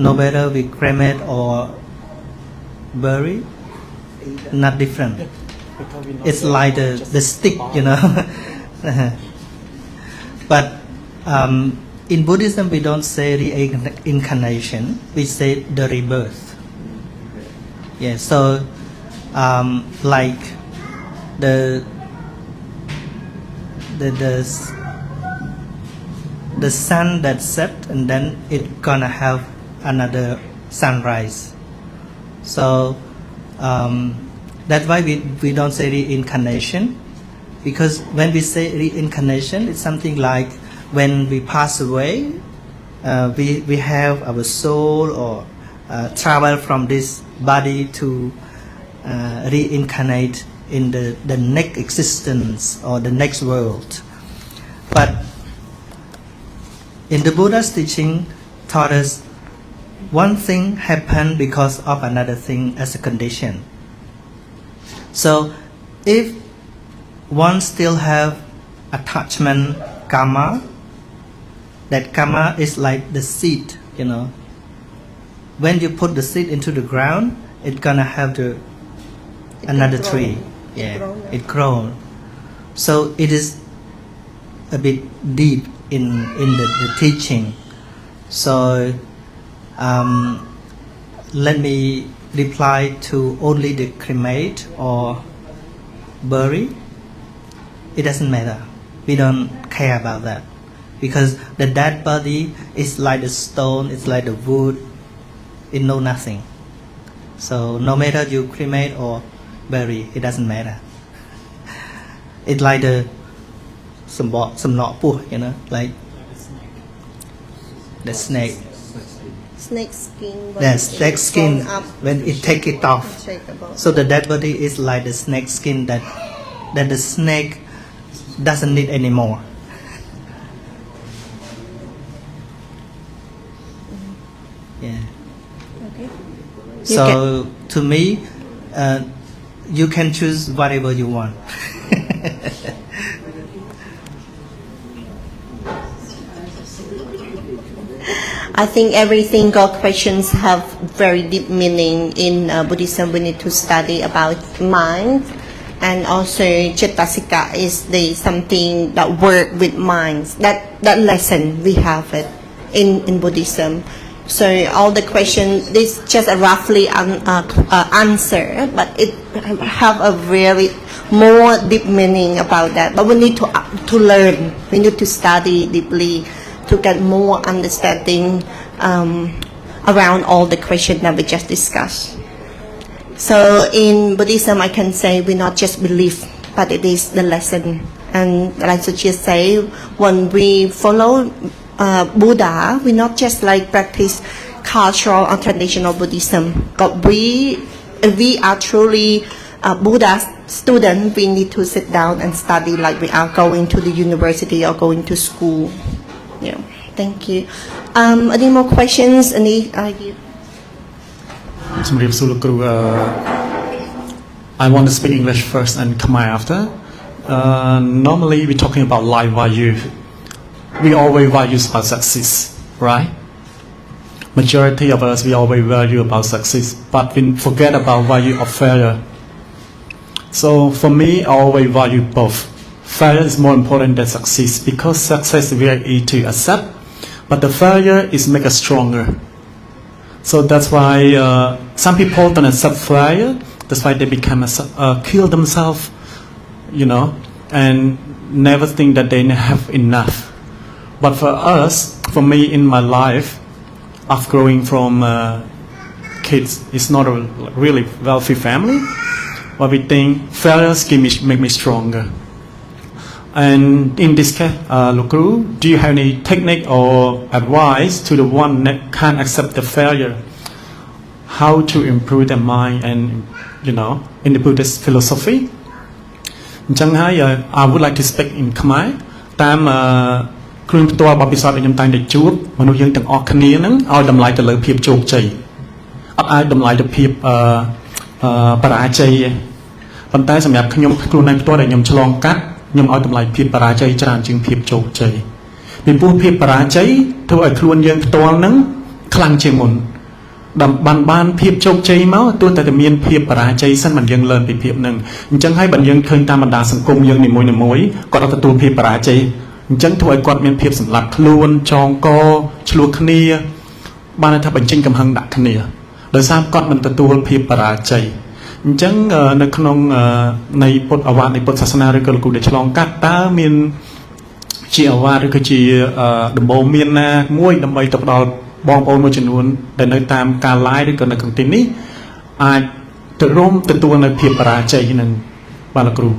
S2: no matter we cremate or bury not different it's like the stick you know but in Buddhism we don't say reincarnation we say the rebirth yeah so like the sun that set and then it gonna have another sunrise so that's why we don't say reincarnation because when we say reincarnation it's something like when we pass away we have our soul or travel from this body to reincarnate in the next existence or the next world but in the Buddha's teaching taught us one thing happened because of another thing as a condition so if one still have attachment karma that karma is like the seed you know when you put the seed into the ground it's gonna have another tree yeah it grows so it is a bit deep in the teaching so let me reply to only the cremate or bury it doesn't matter we don't care about that because the dead body is like the stone it's like the wood it know nothing so no matter you cremate or bury it doesn't matter it's like the some not poor, you know, like the snake.
S1: Snake skin.
S2: The snake skin when it take it off.
S1: Unshakable.
S2: So the dead body is like the snake skin that the snake doesn't need anymore. Yeah.
S1: Okay.
S2: So to me, you can choose whatever you want.
S1: I think every single questions have very deep meaning in Buddhism. We need to study about mind, and also Cettasika is the something that work with minds. That lesson we have it in Buddhism. So all the questions, this just a roughly answer, but it have a really more deep meaning about that. But we need to learn. We need to study deeply to get more understanding around all the questions that we just discussed. So in Buddhism, I can say we not just believe, but it is the lesson. And like Suchi say, when we follow Buddha, we not just like practice cultural or traditional Buddhism, but if we are truly Buddha student, we need to sit down and study like we are going to the university or going to school. Yeah, thank you. Any more questions? Any?
S6: I want to speak English first and Khmer after. Normally, we're talking about life value. We always value about success, right? Majority of us, we always value about success, but we forget about value of failure. So for me, I always value both. Failure is more important than success because success is very easy to accept, but the failure is make us stronger. So that's why some people don't accept failure. That's why they become kill themselves, you know, and never think that they have enough. But for us, for me in my life, after growing from kids, it's not a really wealthy family, but we think failures make me stronger. And in this case, Lokru, do you have any technique or advice to the one that can't accept the failure? How to improve their mind and, you know, in the Buddhist philosophy? I would like to speak in Khmer. គ្រឿងផ្ទាល់បបិសោតដែលខ្ញុំតែងតែជួបមនុស្សយើងទាំងអស់គ្នាហ្នឹងឲ្យតម្លៃទៅលើភាពជោគជ័យអត់ឲ្យតម្លៃទៅភាពបរាជ័យទេប៉ុន្តែសម្រាប់ខ្ញុំខ្លួនឯងផ្ទាល់ដែលខ្ញុំឆ្លងកាត់ខ្ញុំឲ្យតម្លៃភាពបរាជ័យច្រើនជាងភាពជោគជ័យពីព្រោះភាពបរាជ័យធ្វើឲ្យខ្លួនយើងផ្ទាល់ហ្នឹងខ្លាំងជាងមុនបានភាពជោគជ័យមកទោះតែមានភាពបរាជ័យសិនមិនយើងលើពីភាពហ្នឹងអញ្ចឹងហើយបើយើងឃើញតាមបណ្ដាសង្គមយើងនីមួយៗគាត់អត់ទទួលភាពបរាជ័យអញ្ចឹងធ្វើឲ្យគាត់មានភាពសម្លាប់ខ្លួនចងកឆ្លោះគ្នាបានថាបញ្ចេញកំហឹងដាក់គ្នាដោយសារគាត់មិនទទួលភាពបរាជ័យអញ្ចឹងនៅក្នុងនៃពុទ្ធអាវាតនៃពុទ្ធសាសនាឬក៏លោកគ្រូដែលឆ្លងកាត់តើមានជាអាវាតឬក៏ជាដំបូងមានណាមួយដើម្បីទៅផ្ដល់បងប្អូនមួយចំនួនដែលនៅតាមការ live ឬក៏នៅក្នុងទីនេះអាចទៅរួមទទួលនៅភាពបរាជ័យនឹងបាទលោកគ្រូ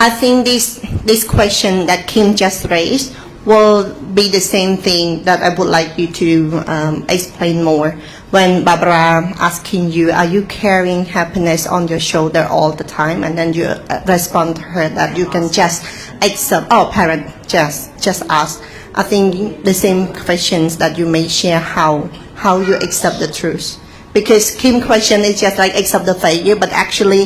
S1: I think this question that Kim just raised will be the same thing that I would like you to explain more. When Barbara asking you, are you carrying happiness on your shoulder all the time? And then you respond to her that you can just accept, oh, parent, just ask. I think the same questions that you may share how you accept the truth. Because Kim's question is just like accept the failure, but actually,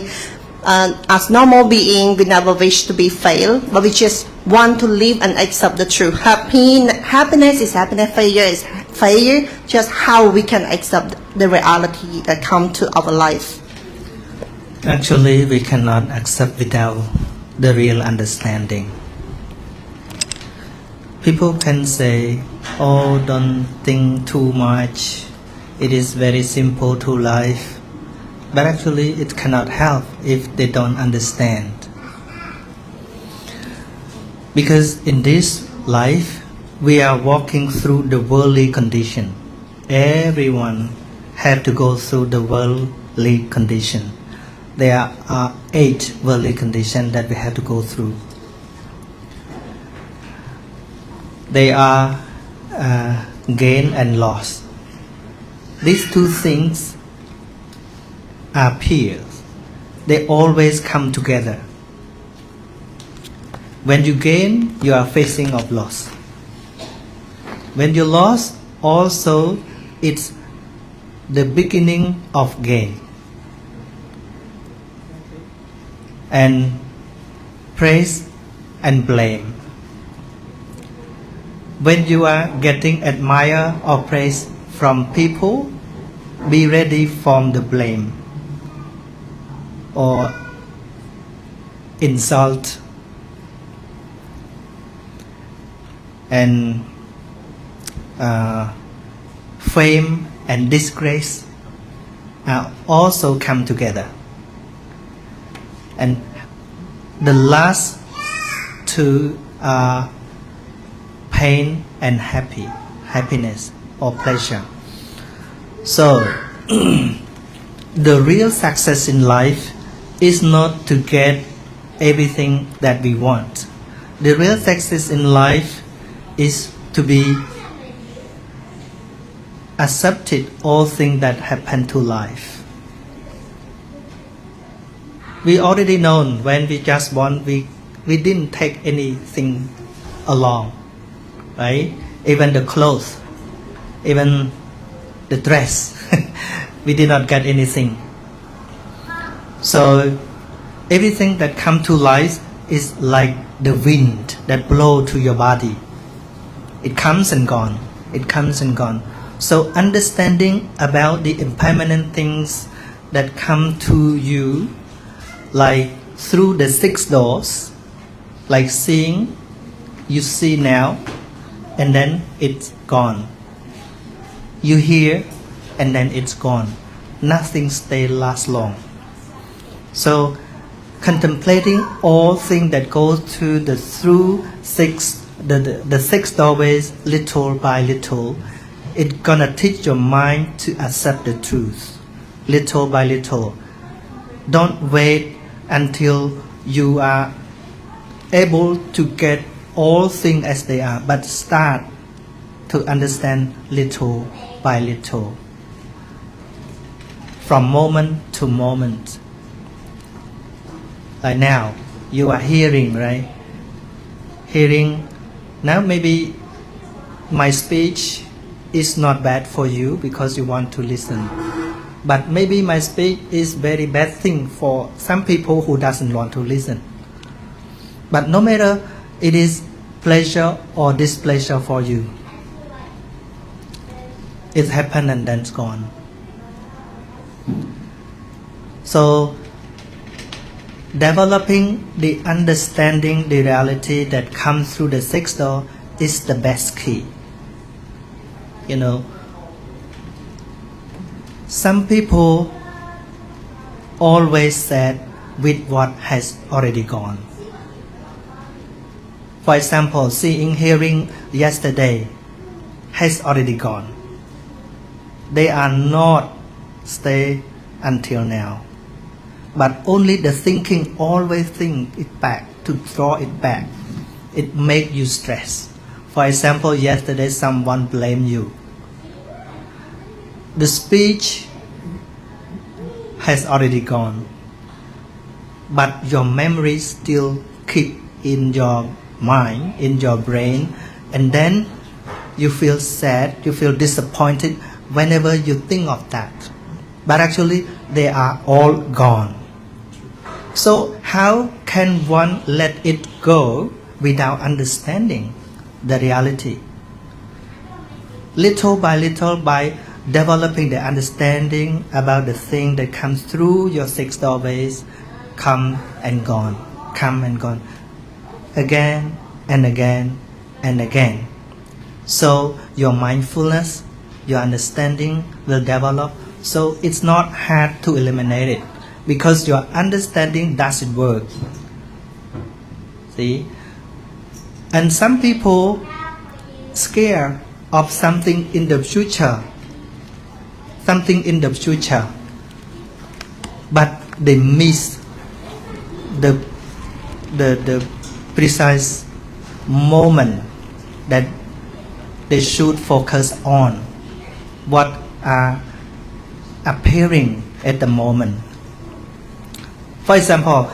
S1: as normal being, we never wish to be failed, but we just want to live and accept the truth. Happiness is happiness, failure is failure, just how we can accept the reality that come to our life.
S2: Actually, we cannot accept without the real understanding. People can say, oh, don't think too much. It is very simple to life. But actually, it cannot help if they don't understand. Because in this life, we are walking through the worldly condition. Everyone have to go through the worldly condition. there are 8 worldly conditions that we have to go through. They are gain and loss. These two things are peers. They always come together. When you gain, you are facing of loss. When you lost, also it's the beginning of gain. And praise and blame. When you are getting admire or praise from people, be ready for the blame or insult and fame and disgrace also come together. And the last two are pain and happiness or pleasure. So the real success in life is not to get everything that we want. The real success in life is to be accepted all things that happen to life. We already know when we just born, we didn't take anything along, right? Even the clothes, even the dress, we did not get anything. So everything that comes to life is like the wind that blows to your body. It comes and gone. It comes and gone. So understanding about the impermanent things that come to you, like through the 6 doors, like seeing, you see now, and then it's gone. You hear, and then it's gone. Nothing last long. So contemplating all things that go through the 6 doorways, little by little, it's gonna teach your mind to accept the truth, little by little. Don't wait until you are able to get all things as they are, but start to understand little by little, from moment to moment. Like now, you are hearing, right? Hearing. Now maybe my speech is not bad for you because you want to listen. But maybe my speech is very bad thing for some people who doesn't want to listen. But no matter it is pleasure or displeasure for you, it happened and then it's gone. So developing the understanding the reality that comes through the 6 door is the best key. You know, some people always sad with what has already gone. For example, seeing, hearing yesterday has already gone. They are not stay until now. But only the thinking, always think it back, to draw it back. It make you stress. For example, yesterday someone blamed you. The speech has already gone, but your memory still keep in your mind, in your brain, and then you feel sad, you feel disappointed whenever you think of that. But actually, they are all gone. So how can one let it go without understanding the reality? Little by little, by developing the understanding about the thing that comes through your 6 doorways, come and gone, again and again and again. So your mindfulness, your understanding will develop. So it's not hard to eliminate it because your understanding doesn't work. See? And some people scared of something in the future. But they miss the precise moment that they should focus on what are appearing at the moment. For example,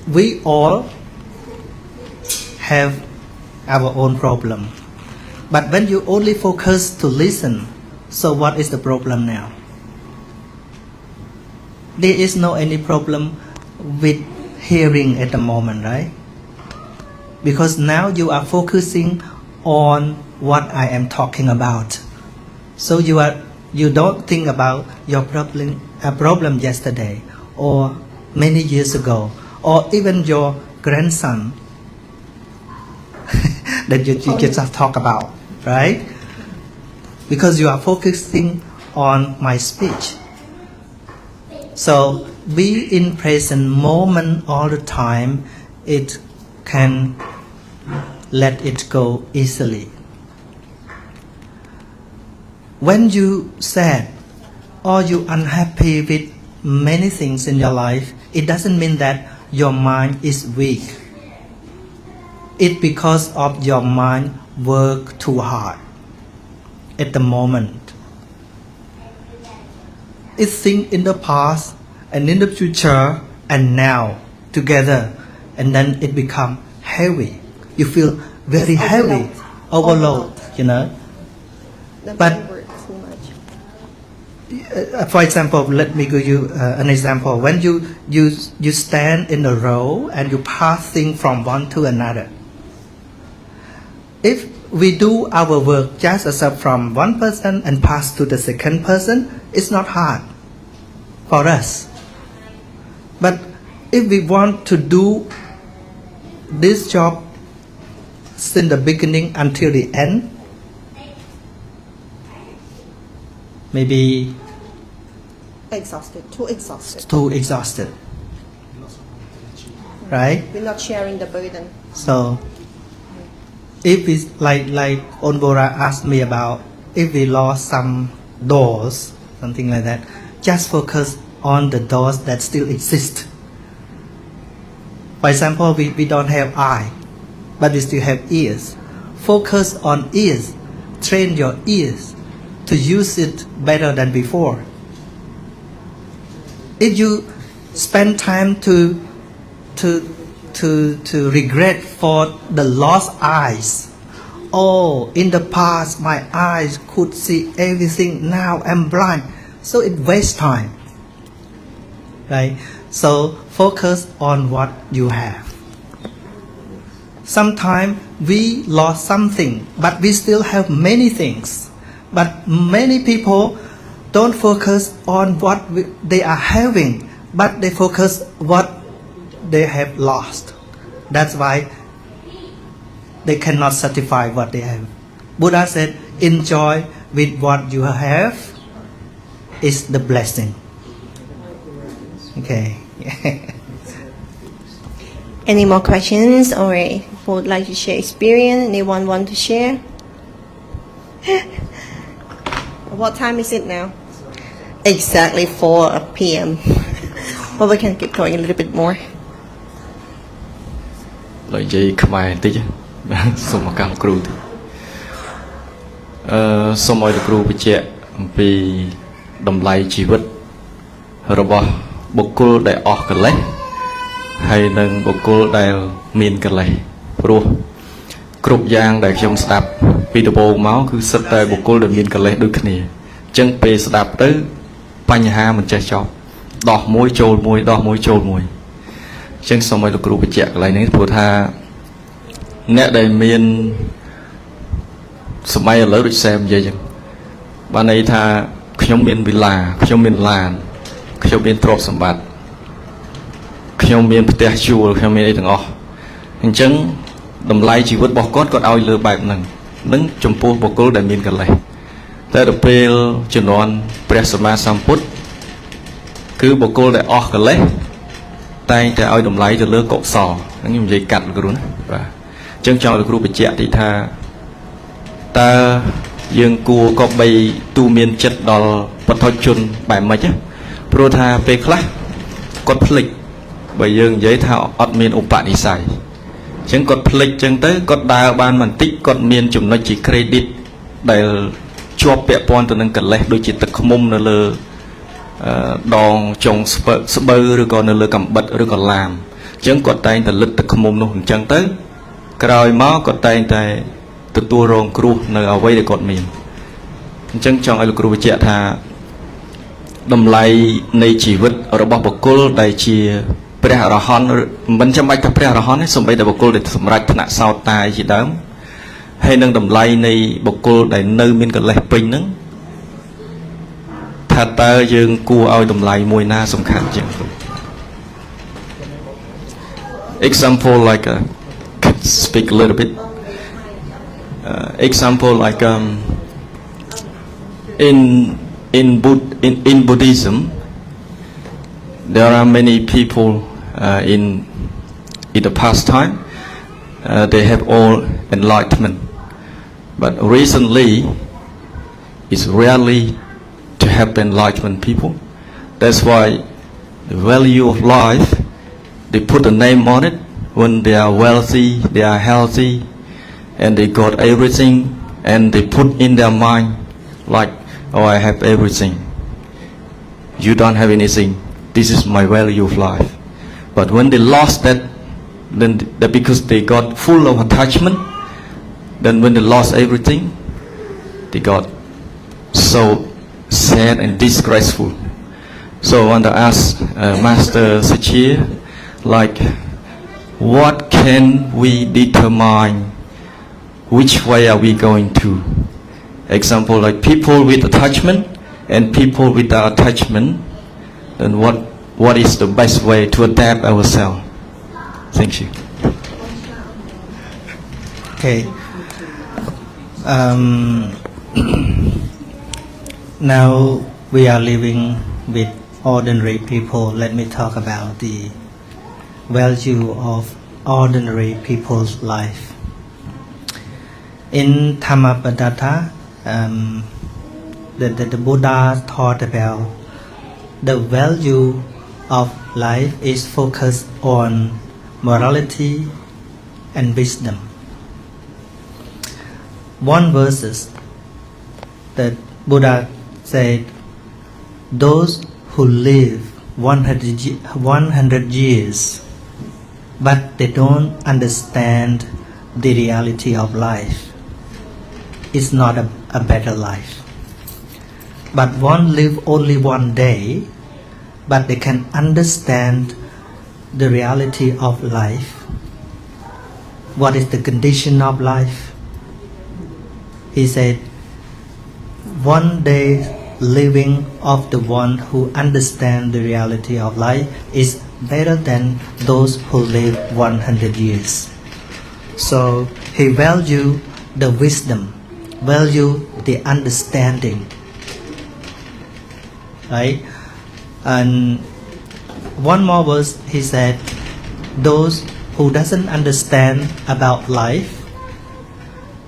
S2: we all have our own problem, but when you only focus to listen, so what is the problem now? There is no any problem with hearing at the moment, right? Because now you are focusing on what I am talking about. So you don't think about your problem yesterday or many years ago or even your grandson that you just talk about, right? Because you are focusing on my speech. So be in present moment all the time. It can let it go easily. When you sad or you unhappy with many things in your life, it doesn't mean that your mind is weak. It's because of your mind work too hard at the moment. It think in the past and in the future and now together, and then it become heavy. You feel very heavy, overload, you know. But for example, let me give you an example. When you stand in a row and you pass things from one to another. If we do our work just as from one person and pass to the second person, it's not hard for us. But if we want to do this job since the beginning until the end, maybe
S1: Too exhausted.
S2: too exhausted, right?
S1: We're not sharing the burden.
S2: So if it's like Onbora asked me about, if we lost some doors, something like that, just focus on the doors that still exist. For example, we don't have eye, but we still have ears. Focus on ears. Train your ears to use it better than before. If you spend time to regret for the lost eyes, oh, in the past my eyes could see everything, now I'm blind, so it wastes time, right? So focus on what you have. Sometimes we lost something, but we still have many things. But many people don't focus on what they are having, but they focus what they have lost. That's why they cannot satisfy what they have. Buddha said, enjoy with what you have is the blessing. Okay.
S1: Any more questions or would like to share experience? Anyone want to share? What time is it now? Exactly 4 p.m. Well, we can keep going a little bit more.
S8: និយាយខ្មែរបន្តិចសូមឱកាសគ្រូតិចសូមឲ្យលោកគ្រូបញ្ជាក់អំពីតម្លៃជីវិតរបស់បុគ្គលដែលអស់កិលេសហើយនិងបុគ្គលដែលមានកិលេសព្រោះគ្រប់យ៉ាងដែលខ្ញុំស្ដាប់ពីដំបូងមកគឺសិតតែបុគ្គលដែលមានកិលេសដូចគ្នាអញ្ចឹងពេលស្ដាប់ទៅបញ្ហាមិនចេះចប់ដោះមួយចូលមួយដោះមួយចូលមួយអញ្ចឹងសូមឲ្យលោកគ្រូបញ្ជាក់កន្លែងនេះព្រោះថាអ្នកដែលមានសម័យឥឡូវដូចសែមនិយាយអញ្ចឹងបានន័យថាខ្ញុំមានវិឡាខ្ញុំមានឡានខ្ញុំមានទ្រព្យសម្បត្តិខ្ញុំមានផ្ទះជួលខ្ញុំមានអីទាំងអស់អញ្ចឹងតម្លៃជីវិតរបស់គាត់ឲ្យលើបែបហ្នឹងនឹងចំពោះបុគ្គលដែលមានកិលេសតែដល់ពេលជំនាន់ព្រះសម្មាសម្ពុទ្ធគឺបុគ្គលដែលអស់កិលេសតែងតែឲ្យតម្លៃទៅលើកុសលហ្នឹងខ្ញុំនិយាយកាត់លោកគ្រូណាបាទអញ្ចឹងចង់ឲ្យលោកគ្រូបញ្ជាក់តិចថាតើយើងគួរក៏បីទូមានចិត្តដល់បុថុជនបែបម៉េចព្រោះថាពេលខ្លះ
S9: គាត់ភ្លេចបើយើងនិយាយថាអត់មានឧបនិស្ស័យអញ្ចឹងគាត់ភ្លេចអញ្ចឹងទៅគាត់ដើរបានបន្តិចគាត់មានចំណុចជា credit ដែលជាប់ពាក់ព័ន្ធទៅនឹងកិលេសដូចជាទឹកឃ្មុំនៅលើដងចុងស្បូវឬក៏នៅលើកាំបិតឬក៏ឡាមអញ្ចឹងគាត់តែងតែលិតទឹកឃ្មុំនោះអញ្ចឹងទៅក្រោយមកគាត់តែងតែទទួលរងគ្រោះនៅអ្វីដែលគាត់មានអញ្ចឹងចង់ឲ្យលោកគ្រូបញ្ជាក់ថាតម្លៃនៃជីវិតរបស់បុគ្គលដែលជាព្រះអរហន្តមិនចាំបាច់ថាព្រះអរហន្តទេសូម្បីតែបុគ្គលដែលសម្រេចថ្នាក់សោតតាយជាដើមហើយនឹងតម្លៃនៃបុគ្គលដែលនៅមានកិលេសពេញហ្នឹងថាតើយើងគួរឲ្យតម្លៃមួយណាសំខាន់ជាង example like speak a little bit example like in Buddhism there are many people in the past time they have all enlightenment but recently it's rarely to have enlightenment people that's why the value of life they put a name on it when they are wealthy they are healthy and they got everything and they put in their mind like oh I have everything you don't have anything this is my value of life but when they lost that then that because they got full of attachment then when they lost everything they got so sad and disgraceful so I want to ask Master Sachir like what can we determine which way are we going to example like people with attachment and people without attachment then what is the best way to adapt ourselves thank you
S2: okay now we are living with ordinary people let me talk about the value of ordinary people's life in Dhammapada the Buddha taught about the value of life is focused on morality and wisdom. One verse that Buddha said, those who live 100 years but they don't understand the reality of life, it's not a better life. But one live only one day, but they can understand the reality of life. What is the condition of life? He said, one day living of the one who understand the reality of life is better than those who live 100 years. So he value the wisdom, value the understanding. Right? And one more verse he said, those who doesn't understand about life,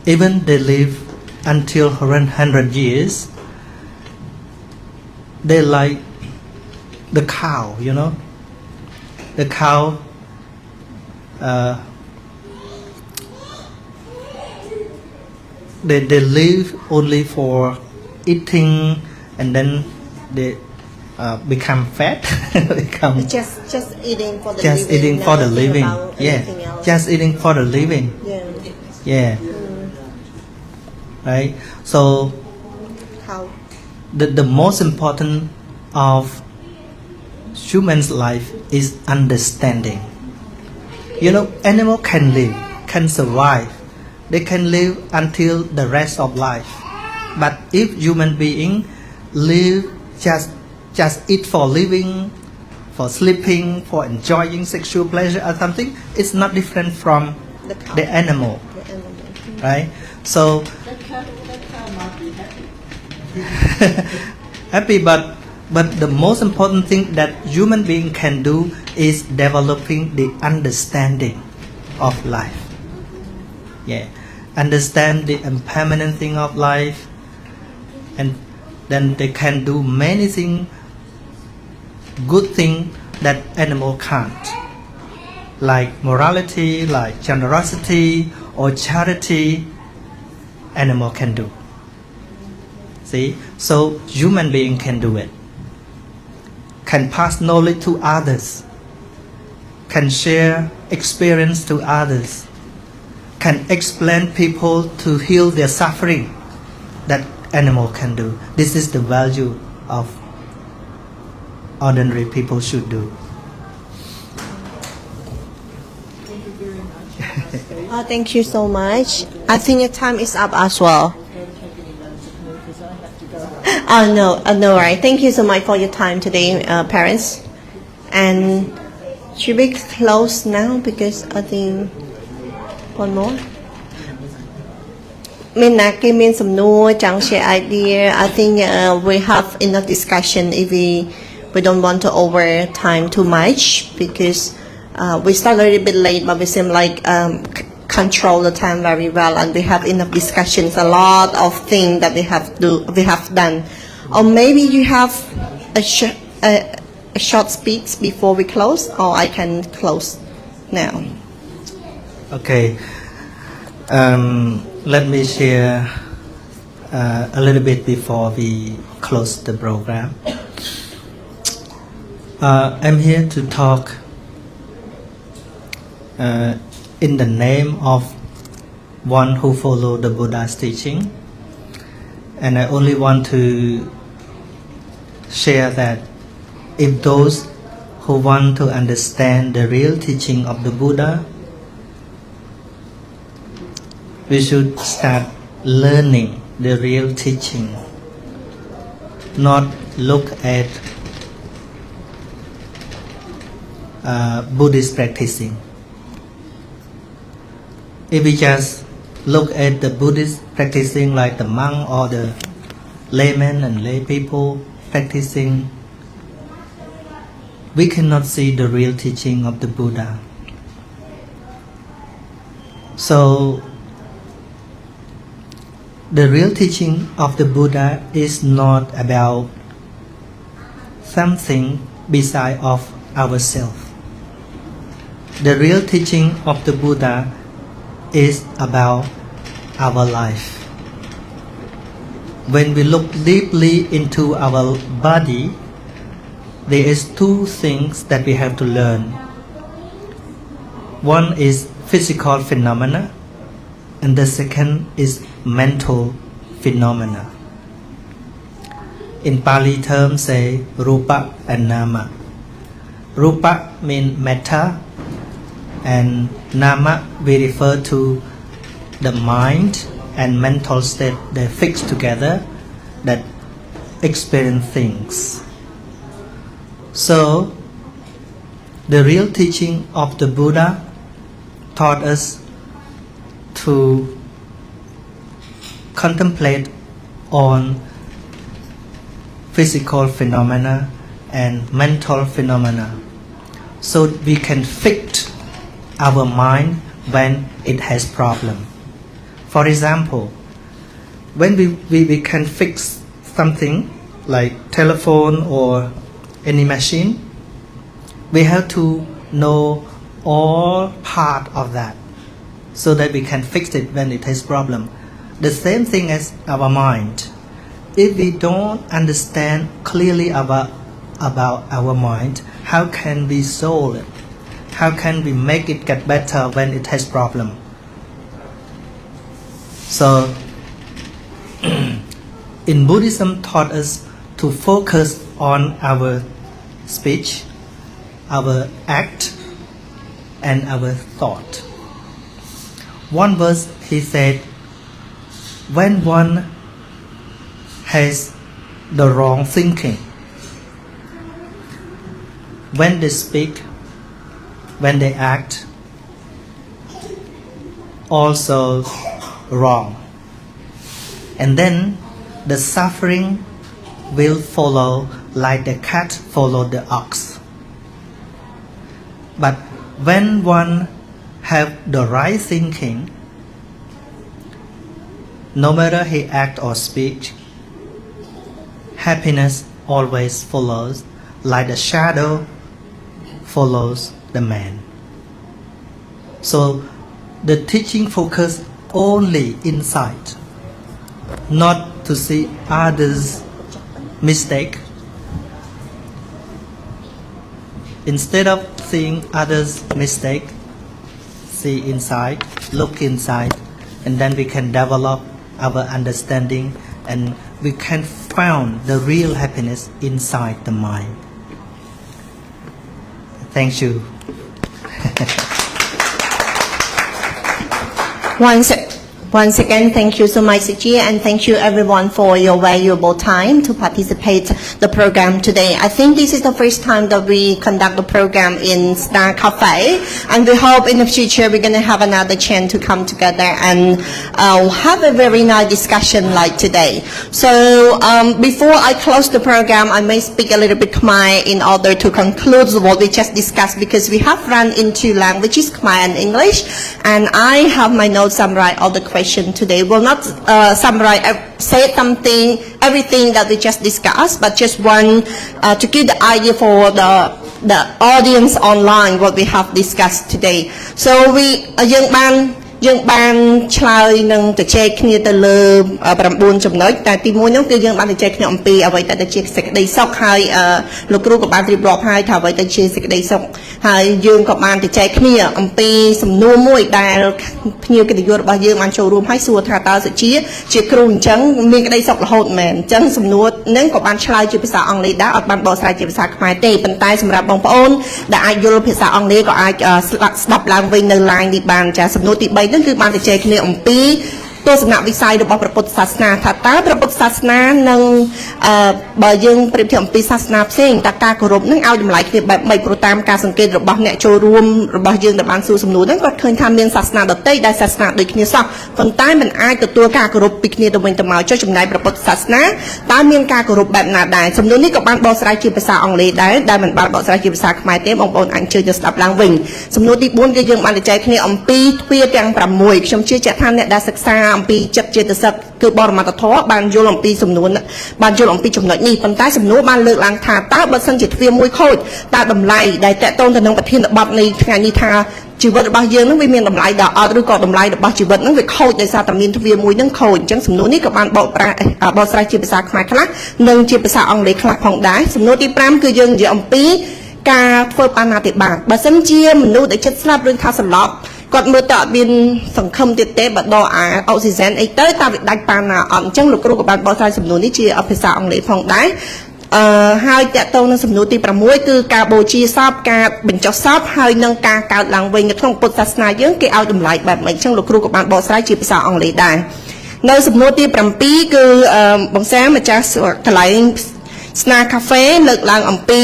S2: even they live until 100 years, they like the cow, you know. The cow they live only for eating and then they become fat become
S1: Just eating for the
S2: just
S1: living.
S2: eating for the
S1: never think
S2: living
S1: about
S2: yeah
S1: anything else.
S2: just eating for the living
S1: Yeah.
S2: yeah right so
S1: How?
S2: the most important of human's life is understanding. You know, animal can live, can survive, they can live until the rest of life. But if human being live just eat for living, for sleeping, for enjoying sexual pleasure or something, it's not different from
S1: The cow.
S2: the animal,
S1: The animal.
S2: right? So happy, but the most important thing that human being can do is developing the understanding of life. Yeah, understand the impermanent thing of life, and then they can do many things, good thing that animal can't, like morality, like generosity or charity, animal can do. See, so human being can do it, can pass knowledge to others, can share experience to others, can explain people to heal their suffering, that animal can do. This is the value of ordinary people should do.
S1: Thank you so much. I think your time is up as well. No, right. Thank you so much for your time today, parents. And should we close now because I think one more. Min some no share idea. I think we have enough discussion if we don't want to over time too much because we start a little bit late, but we seem like control the time very well, and we have enough discussions. A lot of things that we have done. Or maybe you have a short speech before we close, or I can close now.
S2: Okay. Let me share a little bit before we close the program. I'm here to talk in the name of one who follow the Buddha's teaching, and I only want to share that if those who want to understand the real teaching of the Buddha, we should start learning the real teaching, not look at Buddhist practicing. If we just look at the Buddhist practicing like the monk or the laymen and lay people practicing, we cannot see the real teaching of the Buddha. So the real teaching of the Buddha is not about something beside of ourselves. The real teaching of the Buddha is about our life. When we look deeply into our body, there is two things that we have to learn. One is physical phenomena, and the second is mental phenomena. In Pali terms say rupa and nama. Rupa means matter, and nama we refer to the mind and mental state that fix together, that experience things. So the real teaching of the Buddha taught us to contemplate on physical phenomena and mental phenomena, so we can fix our mind when it has problem. For example, when we can fix something like telephone or any machine, we have to know all part of that so that we can fix it when it has problem. The same thing as our mind. If we don't understand clearly about our mind, how can we solve it? How can we make it get better when it has problem? So in Buddhism taught us to focus on our speech, our act, and our thought. One verse he said, when one has the wrong thinking, when they speak, when they act, also wrong. And then the suffering will follow like the cat followed the ox. But when one have the right thinking, no matter he act or speak, happiness always follows like the shadow follows the man. So the teaching focus only inside, not to see others' mistake. Instead of seeing others' mistake, see inside, look inside, and then we can develop our understanding and we can find the real happiness inside the mind. Thank you.
S1: Once again, thank you so much, Siji, and thank you everyone for your valuable time to participate the program today. I think this is the first time that we conduct the program in Star Cafe, and we hope in the future we're going to have another chance to come together and have a very nice discussion like today. So before I close the program, I may speak a little bit Khmer in order to conclude what we just discussed, because we have run in two languages, Khmer and English, and I have my notes summarized all the questions today. Will not summarize, say something, everything that we just discussed, but just want to give the idea for the audience online what we have discussed today. So we យើងបានឆ្លើយនឹងទៅជែកគ្នាទៅលើ9ចំណុចតែទី1នោះគឺយើងបានទៅជែកគ្នាអំពីអ្វីដែលជាសេចក្តីសុខហើយលោកគ្រូក៏បានរៀបរាប់ហើយថាអ្វីដែលជាសេចក្តីសុខហើយយើងក៏បានទៅជែកគ្នាអំពីសំណួរមួយដែលភ្ញៀវកិត្តិយសរបស់យើងបានចូលរួមហើយសួរថាតើសុជាគ្រូអញ្ចឹងមានក្តីសុខរហូតមែនអញ្ចឹងសំណួរហ្នឹងក៏បានឆ្លើយជាភាសាអង់គ្លេសដែរអត់បានបកស្រាយជាភាសាខ្មែរទេប៉ុន្តែសម្រាប់បងប្អូនដែលអាចយល់ភាសាអង់គ្លេសក៏អាចស្ដាប់ឡើងវិញនៅ line នេះបានចាសំណួរទី3ហ្នឹងគឺបានទៅជែកគ្នាអំពីទស្សនវិស័យរបស់ព្រះពុទ្ធសាសនាថាតើព្រះពុទ្ធសាសនានឹងបើយើងប្រៀបធៀបអំពីសាសនាផ្សេងតើការគោរពនឹងឲ្យតម្លៃគ្នាបែបម៉េចព្រោះតាមការសង្កេតរបស់អ្នកចូលរួមរបស់យើងដែលបានសួរសំណួរហ្នឹងគាត់ឃើញថាមានសាសនាដទៃដែលសាសនាដូចគ្នាសោះប៉ុន្តែมันអាចទទួលការគោរពពីគ្នាទៅវិញទៅមកចុះចំណែកព្រះពុទ្ធសាសនាតើមានការគោរពបែបណាដែរសំណួរនេះក៏បានបកស្រាយជាភាសាអង់គ្លេសដែរដែលមិនបានបកស្រាយជាភាសាខ្មែរទេបងប្អូនអាចអញ្ជើញទៅស្ដាប់ឡើងវិញសំណួរទី4គឺយើងបានចែកគ្នាអំពីទ្វារទាំង6ខ្ញុំជឿជាក់ថាអ្នកដែលសិក្សាអំពីចិត្តចេតសិកគឺបរមត្ថធម៌បានយល់អំពីសំណួរបានយល់អំពីចំណុចនេះប៉ុន្តែសំណួរបានលើកឡើងថាតើបើសិនជាទ្វារមួយខូចតើតម្លៃដែលតកតងទៅនឹងប្រធានបទនៃថ្ងៃនេះថាជីវិតរបស់យើងនឹងវាមានតម្លៃដល់អត់ឬក៏តម្លៃរបស់ជីវិតនឹងវាខូចដោយសារតែមានទ្វារមួយនឹងខូចអញ្ចឹងសំណួរនេះក៏បានបកស្រាយជាភាសាខ្មែរខ្លះនិងជាភាសាអង់គ្លេសខ្លះផងដែរសំណួរទី5គឺយើងនិយាយអំពីការធ្វើបាណាតិបាតបើសិនជាមនុស្សដែលចិត្តស្លាប់ឬថាសន្លប់គាត់មើលតើអត់មានសង្ឃឹមទៀតទេបើដកអុកស៊ីហ្សែនអីទៅតើវាដាច់ប៉ាណាអត់អញ្ចឹងលោកគ្រូក៏បានបកស្រាយសំណួរនេះជាភាសាអង់គ្លេសផងដែរហើយតកតងនឹងសំណួរទី6គឺការបូជាសពការបញ្ចុះសពហើយនឹងការកើតឡើងវិញនៅក្នុងពុទ្ធសាសនាយើងគេឲ្យតម្លៃបែបម៉េចអញ្ចឹងលោកគ្រូក៏បានបកស្រាយជាភាសាអង់គ្លេសដែរនៅសំណួរទី7គឺបងសាម្ចាស់កន្លែងស្នាកាហ្វេលើកឡើងអំពី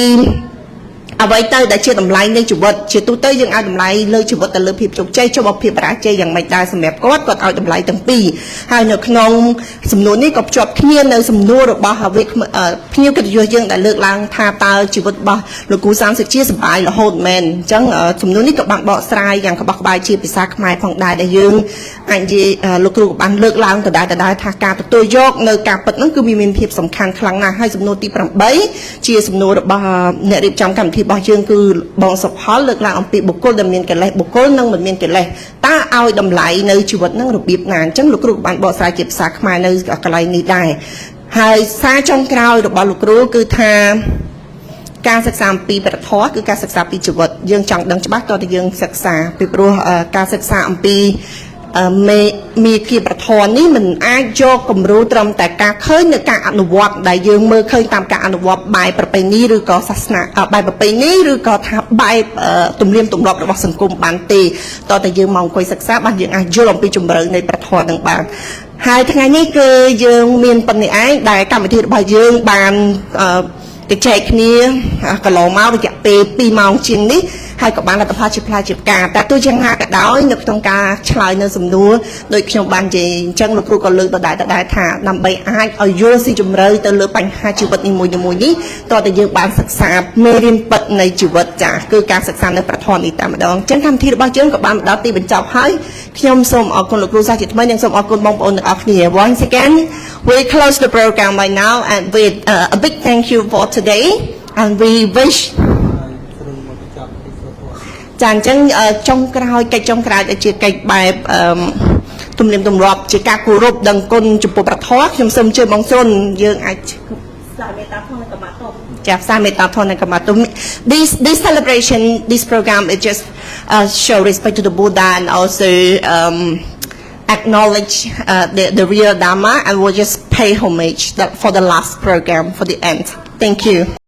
S1: អ្វីទៅដែលជាតម្លៃនៃជីវិតជាទូទៅយើងឲ្យតម្លៃលើជីវិតទៅលើភាពជោគជ័យចុះបើភាពបរាជ័យយ៉ាងម៉េចដែរសម្រាប់គាត់ឲ្យតម្លៃទាំងពីរហើយនៅក្នុងសំណួរនេះក៏ភ្ជាប់គ្នានៅសំណួររបស់ភ្ញៀវកិត្តិយសយើងដែលលើកឡើងថាតើជីវិតរបស់លោកគ្រូសាមសុជាសប្បាយរហូតមែនអញ្ចឹងសំណួរនេះក៏បានបកស្រាយយ៉ាងក្បោះក្បាយជាភាសាខ្មែរផងដែរដែលយើងអាចនិយាយលោកគ្រូក៏បានលើកឡើងដដែលថាការទទួលយកនៅការពិតហ្នឹងគឺមានភាពសំខាន់ខ្លាំងណាស់ហើយសំណួរទី8ជាសំណួររបស់អ្នករៀបចំកម្មវិធីរបស់យើងគឺបងសុផលលើកឡើងអំពីបុគ្គលដែលមានកិលេសបុគ្គលនិងមិនមានកិលេសតើឲ្យតម្លៃនៅជីវិតនឹងរបៀបណាអញ្ចឹងលោកគ្រូក៏បានបកស្រាយជាភាសាខ្មែរនៅកន្លែងនេះដែរហើយសារចុងក្រោយរបស់លោកគ្រូគឺថាការសិក្សាអំពីព្រះធម៌គឺការសិក្សាពីជីវិតយើងចង់ដឹងច្បាស់តើយើងសិក្សាពីព្រោះការសិក្សាអំពីមេគីប្រធននេះមិនអាចយកគំរូត្រឹមតែការឃើញនៅការអនុវត្តដែលយើងមើលឃើញតាមការអនុវត្តបែបប្រពៃណីឬក៏សាសនាបែបប្រពៃណីឬក៏ថាបែបទំនៀមទម្លាប់របស់សង្គមបានទេតើតែយើងមកអង្គុយសិក្សាបានយើងអាចយល់អំពីជម្រៅនៃប្រធននឹងបានហើយថ្ងៃនេះគឺយើងមានប៉ុណ្្នេះឯងដែលកម្មវិធីរបស់យើងបានទៅចែកគ្នាកន្លងមករយៈពេល2ម៉ោងជាងនេះហើយក៏បានលទ្ធផលជាផ្លែជាផ្កាតែទោះយ៉ាងណាក៏ដោយនៅក្នុងការឆ្លើយនៅសំណួរដោយខ្ញុំបាននិយាយអញ្ចឹងលោកគ្រូក៏លើកដដែលថាដើម្បីអាចឲ្យយល់ស៊ីជម្រៅទៅលើបញ្ហាជីវិតនីមួយៗនេះតើតើយើងបានសិក្សាមេរៀនពិតនៃជីវិតចាគឺការសិក្សានៅប្រធាននេះតែម្ដងអញ្ចឹងកម្មវិធីរបស់យើងក៏បានដល់ទីបញ្ចប់ហើយខ្ញុំសូមអរគុណលោកគ្រូសាស្ត្រជាថ្មីនិងសូមអរគុណបងប្អូនទាំងអស់គ្នា Once again we close the program by now and with a big thank you for today and we wish ចាអញ្ចឹងចុងក្រោយកិច្ចចុងក្រោយដែលជាកិច្ចបែបទំនៀមទម្លាប់ជាការគោរពដឹងគុណចំពោះព្រះធម៌ខ្ញុំសូមជឿបងសុនយើងអាចផ្សាយមេត្តាធម៌និងកម្មាទោសចាផ្សាយមេត្តាធម៌និងកម្មាទោស this celebration this program is just show respect to the Buddha and also acknowledge the real Dharma and we'll just pay homage for the last program for the end. Thank you.